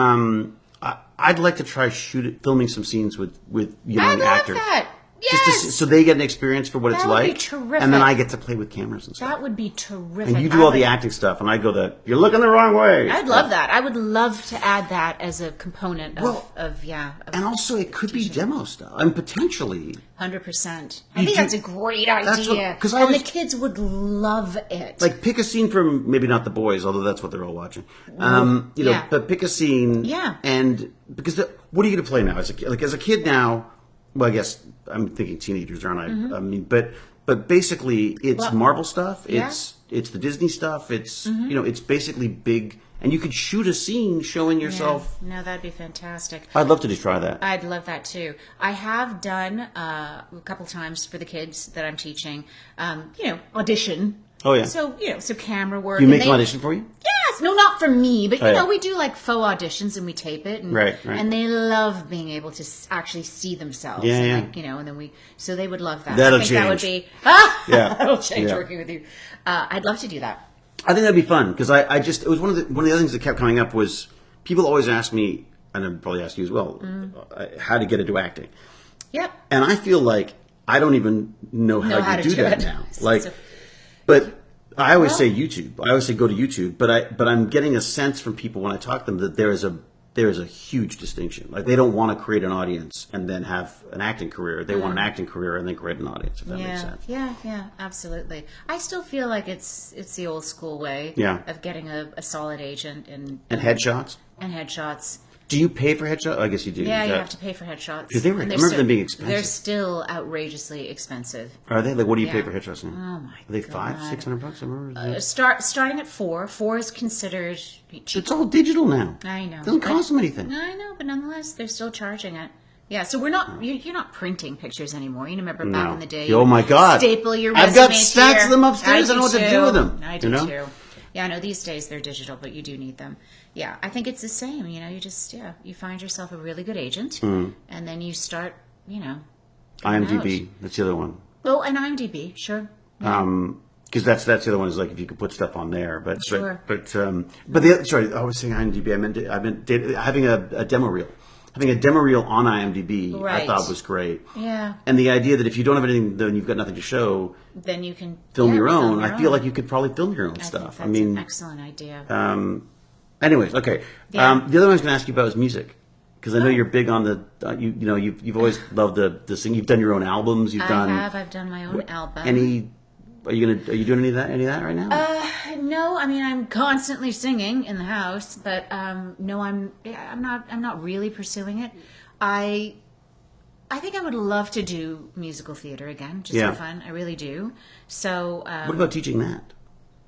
I'd like to try filming some scenes with young actors. That. Yes. So they get an experience for what it's like. That would be terrific. And then I get to play with cameras and stuff. That would be terrific. And you do all the acting stuff, and I go you're looking the wrong way. I'd love that. I would love to add that as a component of and also it could be demo stuff. And potentially 100%. I think that's a great idea. And the kids would love it. Like pick a scene from maybe not The Boys, although that's what they're all watching. But pick a scene. Yeah. And because what are you going to play now? As a kid now? Well, I guess I'm thinking teenagers, aren't I? I mean, but basically it's Marvel stuff. It's the Disney stuff. It's it's basically big. And you could shoot a scene showing yourself. Yeah. No, that'd be fantastic. I'd love to just try that. I'd love that too. I have done a couple times for the kids that I'm teaching, audition. Oh yeah. So camera work. You make them audition for you? Yes, no, not for me, but you yeah. know, we do like faux auditions and we tape it, and, Right. and they love being able to actually see themselves. Yeah, and yeah. like, you know, and then so they would love that. That'll I think that would change. be, Yeah. that'll change Yeah. working with you. I'd love to do that. I think that'd be fun because I just it was one of the other things that kept coming up was people always ask me, and I'd probably ask you as well, how to get into acting. Yep. And I feel like I don't even know how to do that now. Like, but I always say YouTube. I always say go to YouTube. But I'm getting a sense from people when I talk to them that there is a huge distinction. Like they don't want to create an audience and then have an acting career. They want an acting career and then create an audience. If that makes sense. Yeah, absolutely. I still feel like it's the old school way of getting a solid agent and headshots. And headshots. Do you pay for headshots? I guess you do. Yeah, you have to pay for headshots. Because I remember them being expensive. They're still outrageously expensive. Are they? Like, what do you pay for headshots now? Oh my god. Are they $500-$600? I remember. Starting at $4. $4 is considered cheap. It's all digital now. I know. It doesn't cost them anything. I know, but nonetheless, they're still charging it. Yeah, so we're not. You're not printing pictures anymore. You remember back in the day. Oh my god! Staple your resume. I've got stacks of them upstairs. I don't know what to do with them. I do too. Yeah, no, these days they're digital, but you do need them. Yeah, I think it's the same. You know, you just, you find yourself a really good agent, and then you start, IMDb, that's the other one. Oh, and IMDb, sure. Because that's the other one is like if you could put stuff on there, but Sure. but sorry, I was saying IMDb. I meant having a demo reel. Having a demo reel on IMDb, I thought was great. Yeah. And the idea that if you don't have anything, then you've got nothing to show. Then you can film your own. I feel like you could probably film your own stuff. That's an excellent idea. Anyways, okay. Yeah. The other one I was going to ask you about is music, because I know you're big on the. You've always loved the sing. You've done your own albums. I've done my own album. Are you doing any of that right now? No, I mean I'm constantly singing in the house, but no, I'm not really pursuing it. I think I would love to do musical theater again, just for fun. I really do. So what about teaching that?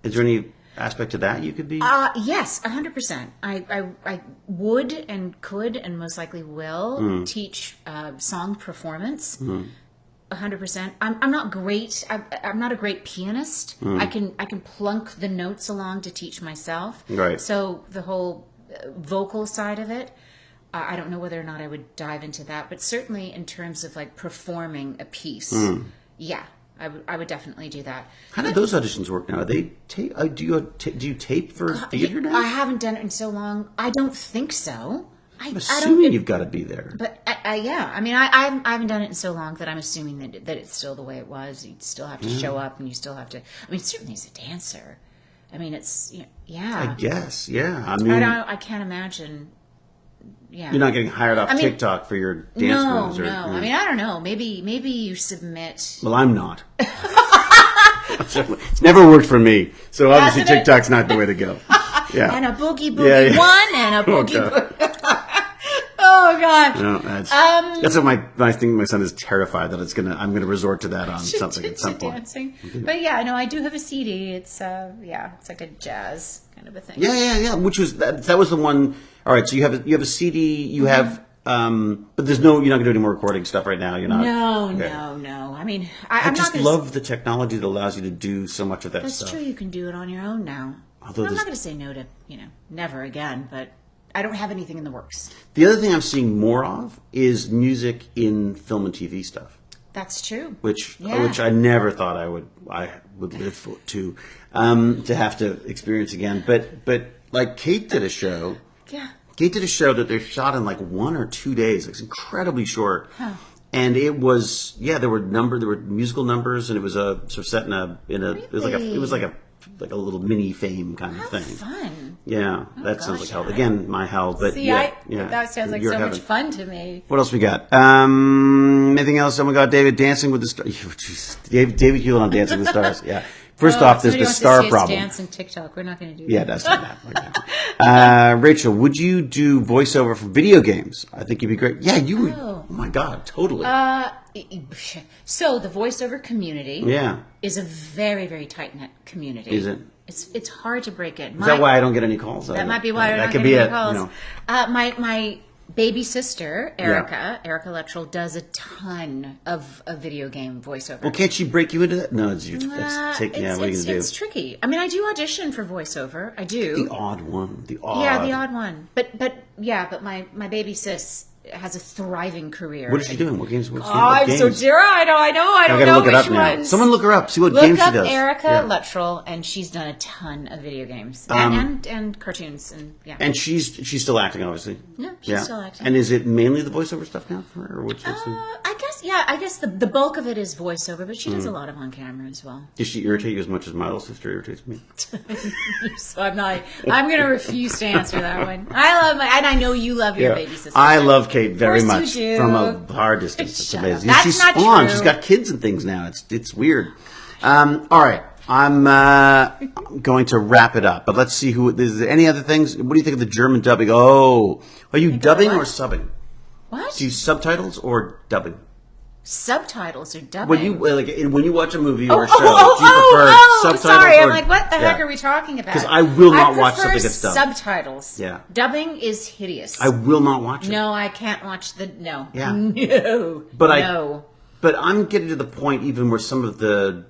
Is there any aspect to that you could be? Yes, 100%. I would and could and most likely will teach song performance. 100%. I'm not great. I'm not a great pianist. I can plunk the notes along to teach myself. Right. So the whole vocal side of it, I don't know whether or not I would dive into that, but certainly in terms of like performing a piece, yeah, I would definitely do that. How do those auditions work now? Are they do you tape for theater now? I haven't done it in so long. I don't think so. I'm assuming you've got to be there. But yeah, I mean, I haven't done it in so long that I'm assuming that it's still the way it was. You still have to show up, and you still have to. I mean, certainly as a dancer, I mean, it's yeah. I guess, yeah. I mean, I can't imagine. Yeah, you're not getting hired off TikTok for your dance moves. No. I mean, I don't know. Maybe you submit. Well, I'm not. It's never worked for me, so obviously TikTok's not the way to go. Yeah, and a boogie one and a boogie. Oh God! No, that's what I think my son is terrified that I'm gonna resort to that on something at some point. Dancing. But yeah, no, I do have a CD. It's it's like a jazz kind of a thing. Yeah. Which was that was the one. All right, so you have a CD. You have, but you're not gonna do any more recording stuff right now. You're not. No. I mean, I just love the technology that allows you to do so much of that stuff. That's true. You can do it on your own now. Although I'm not going to say no to never again, but I don't have anything in the works. The other thing I'm seeing more of is music in film and TV stuff. That's true. Which I never thought I would live to have to experience again. But like Kate did a show. Yeah. Kate did a show that they shot in like 1 or 2 days. It's incredibly short. Huh. And it was there were musical numbers, and it was sort of set it was like a little mini fame kind of thing. Fun. Yeah, that sounds like hell. Again, my hell. But that sounds like so much fun to me. What else we got? Anything else? Oh my God, David, Dancing with the Stars. David Hewlett on Dancing with the Stars. Yeah. First off, there's the star problem. Dance and TikTok. We're not going to do that. Yeah, that's not that. Rachel, would you do voiceover for video games? I think you'd be great. Yeah, you would. Oh my God, totally. So the voiceover community is a very, very tight-knit community. Is it? It's hard to break it. Is that why I don't get any calls? That might be why I don't get any calls. My baby sister, Erica Luttrell, does a ton of video game voiceover. Well, can't she break you into that? No, it's what are you going to do? It's tricky. I mean, I do audition for voiceover. I do. The odd one. The odd one. But my baby sis has a thriving career. What is she doing? What games? I'm so dear. I don't know look it up which now. ones. Someone look her up. See what games she does. Look up Erica Luttrell, and she's done a ton of video games and cartoons and And she's still acting, obviously. Yeah, she's still acting. And is it mainly the voiceover stuff now for her, or what's I guess the bulk of it is voiceover, but she does a lot of on camera as well. Does she irritate you as much as my little sister irritates me? So I'm going to refuse to answer that one. And I know you love your baby sister. I love Kate very Of course much you do. from a far distance. It's Shut amazing. up. She's That's not spawned. true. She's got kids and things now. It's weird. All right. I'm going to wrap it up, but let's see is there any other things? What do you think of the German dubbing? Oh, are you dubbing or subbing? What? Do you subtitles or dubbing? Subtitles or dubbing? When you watch a movie or a show, do you prefer subtitles? Sorry, or, I'm like, what the heck are we talking about? Because I will not watch something that's dubbed. Subtitles. Yeah. Dubbing is hideous. I will not watch it. No, I can't watch no. Yeah. No. But I'm getting to the point even where some of the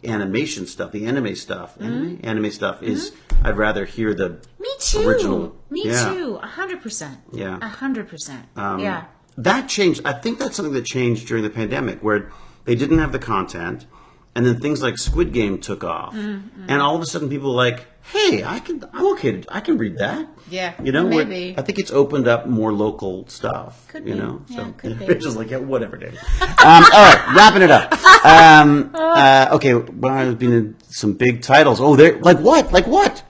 animation stuff, the anime stuff, anime stuff is I'd rather hear the original. Me too. 100%. Yeah. 100%. Yeah. That changed. I think that's something that changed during the pandemic, where they didn't have the content, and then things like Squid Game took off, and all of a sudden people were like, "Hey, I'm okay. I can read that." Yeah, you know, maybe. I think it's opened up more local stuff. Could you be. know, Yeah, so could be. Rachel's like, "Yeah, whatever, Dave." All right, wrapping it up. Okay, well, I've been in some big titles. Oh, they're like what? Like what?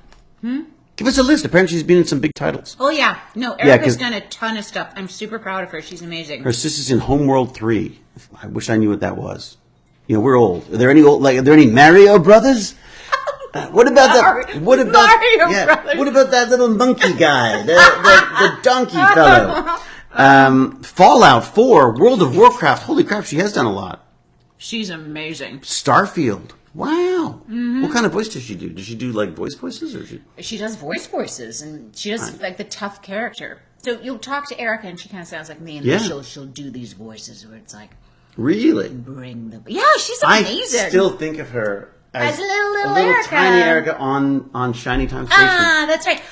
Give us a list. Apparently, she's been in some big titles. Oh, yeah. No, Erica's done a ton of stuff. I'm super proud of her. She's amazing. Her sister's in Homeworld 3. I wish I knew what that was. You know, we're old. Are there any Mario brothers? What about that? What about Mario brothers? What about that little monkey guy, the donkey fellow? Fallout 4, World of Warcraft. Holy crap, she has done a lot. She's amazing. Starfield. Wow. What kind of voice does she do? Does she do like voices or She does voices, and she does like the tough character. So you'll talk to Erica, and she kind of sounds like me, and then she'll do these voices where it's like, really? Bring them. Yeah, she's amazing. I still think of her as little Erica. Tiny Erica on Shiny Time Station. Ah, that's right.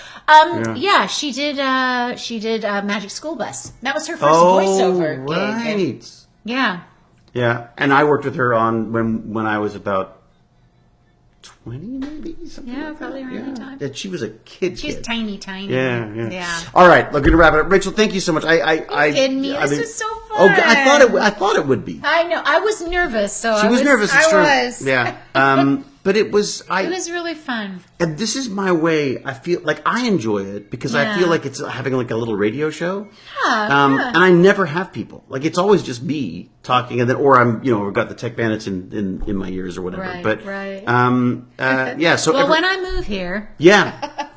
Yeah, she did Magic School Bus. That was her first voiceover gig. Right. Yeah. Yeah, and I worked with her on when I was about 20, maybe something. Yeah, like probably that. around that time. That she was a kid. She's tiny. Yeah. All right, we're gonna wrap it up. Rachel, thank you so much. You kidding me? This was so fun. Oh, I thought it would be. I know. I was nervous, so she was nervous. It's true. I was. Yeah. But it was. It was really fun. And this is my way. I feel like I enjoy it because I feel like it's having like a little radio show. And I never have people. Like it's always just me talking, and then I've got the tech bandits in my ears or whatever. Right. Yeah. So when I move here,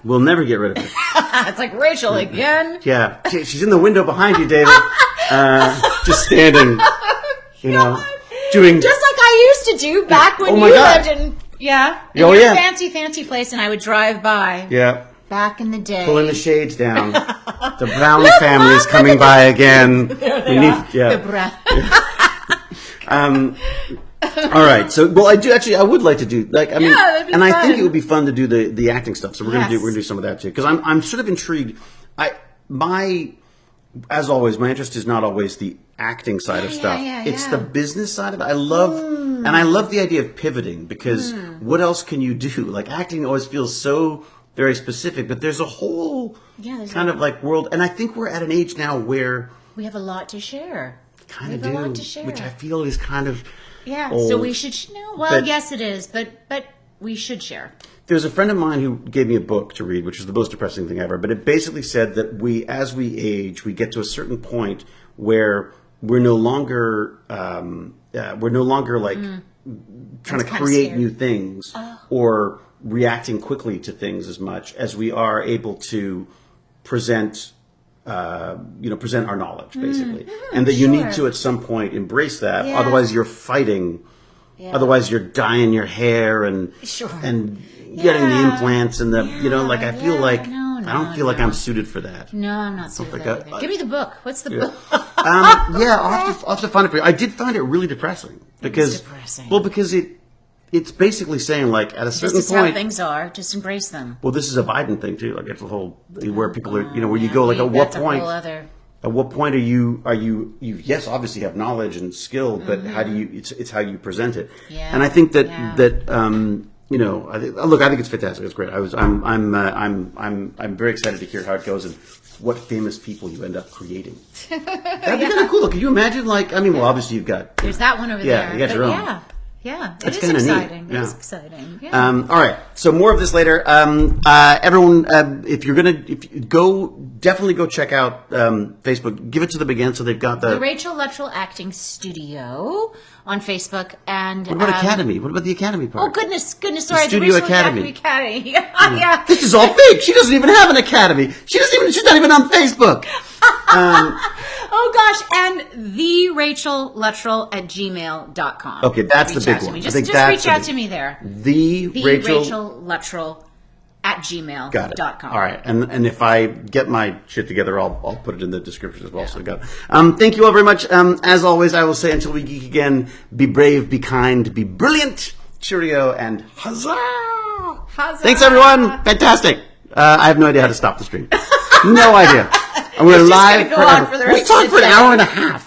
we'll never get rid of it. It's like Rachel again. Yeah, she's in the window behind you, David. Just standing, doing just like I used to do back when you lived in your fancy place, and I would drive by. Yeah. Back in the day. Pulling the shades down. The Brown family's coming by again. The Brown. All right. So, I would like to do that'd be fun. I think it would be fun to do the acting stuff. So we're gonna do some of that too because I'm sort of intrigued. As always, my interest is not always the acting side of stuff. It's the business side of it. I love the idea of pivoting because what else can you do? Like acting always feels so very specific, but there's a whole kind of like world. And I think we're at an age now where we have a lot to share. Kind of do, which I feel is kind of old. So we should. Yes, it is, but we should share. There's a friend of mine who gave me a book to read, which is the most depressing thing ever. But it basically said that as we age, we get to a certain point where we're no longer like trying to create new things or reacting quickly to things as much as we are able to present our knowledge, basically, and that you need to at some point embrace that. Yeah. Otherwise, you're fighting. Yeah. Otherwise, you're dyeing your hair and getting the implants and I feel like I don't feel like I'm suited for that. No, I'm not suited for like that either. Give me the book. What's the book? I'll have to find it for you. I did find it really depressing because, depressing. well, because it's basically saying like at a certain This is point, how things are. Just embrace them. well, this is a Biden thing too. Like it's the whole where people are, where you go like at what That's a point? whole other. At what point are you yes, obviously have knowledge and skill, but how do you? It's how you present it. Yeah. And I think that Yeah. I think it's fantastic. It's great. I'm very excited to hear how it goes and what famous people you end up creating. That'd be kind of cool. Could you imagine? Obviously you've got. There's that one over Yeah, there. you got your own. Yeah. That's It is kinda neat. exciting. Yeah. It is exciting. Yeah. All right. So more of this later. Everyone, if you definitely go check out Facebook. Give it to them again so they've got The Rachel Luttrell Acting Studio on Facebook. And What about Academy? What about the Academy part? Oh goodness! Sorry, Studio the Rachel Academy. Academy. Yeah. This is all fake. She doesn't even have an Academy. She's not even on Facebook. Oh gosh, and the Rachel Luttrell at gmail.com. Okay, that's the Reach big out to one. me. I Just think that's reach the out big- to me there. The Rachel Luttrell at gmail.com. Got it. All right, and if I get my shit together, I'll put it in the description as well. So got it. Thank you all very much. As always, I will say until we geek again: be brave, be kind, be brilliant. Cheerio and huzzah! Huzzah! Thanks everyone. Fantastic. I have no idea how to stop the stream. No idea. And we're It's just live gonna go on for the rest We talked of for the an day. hour and a half.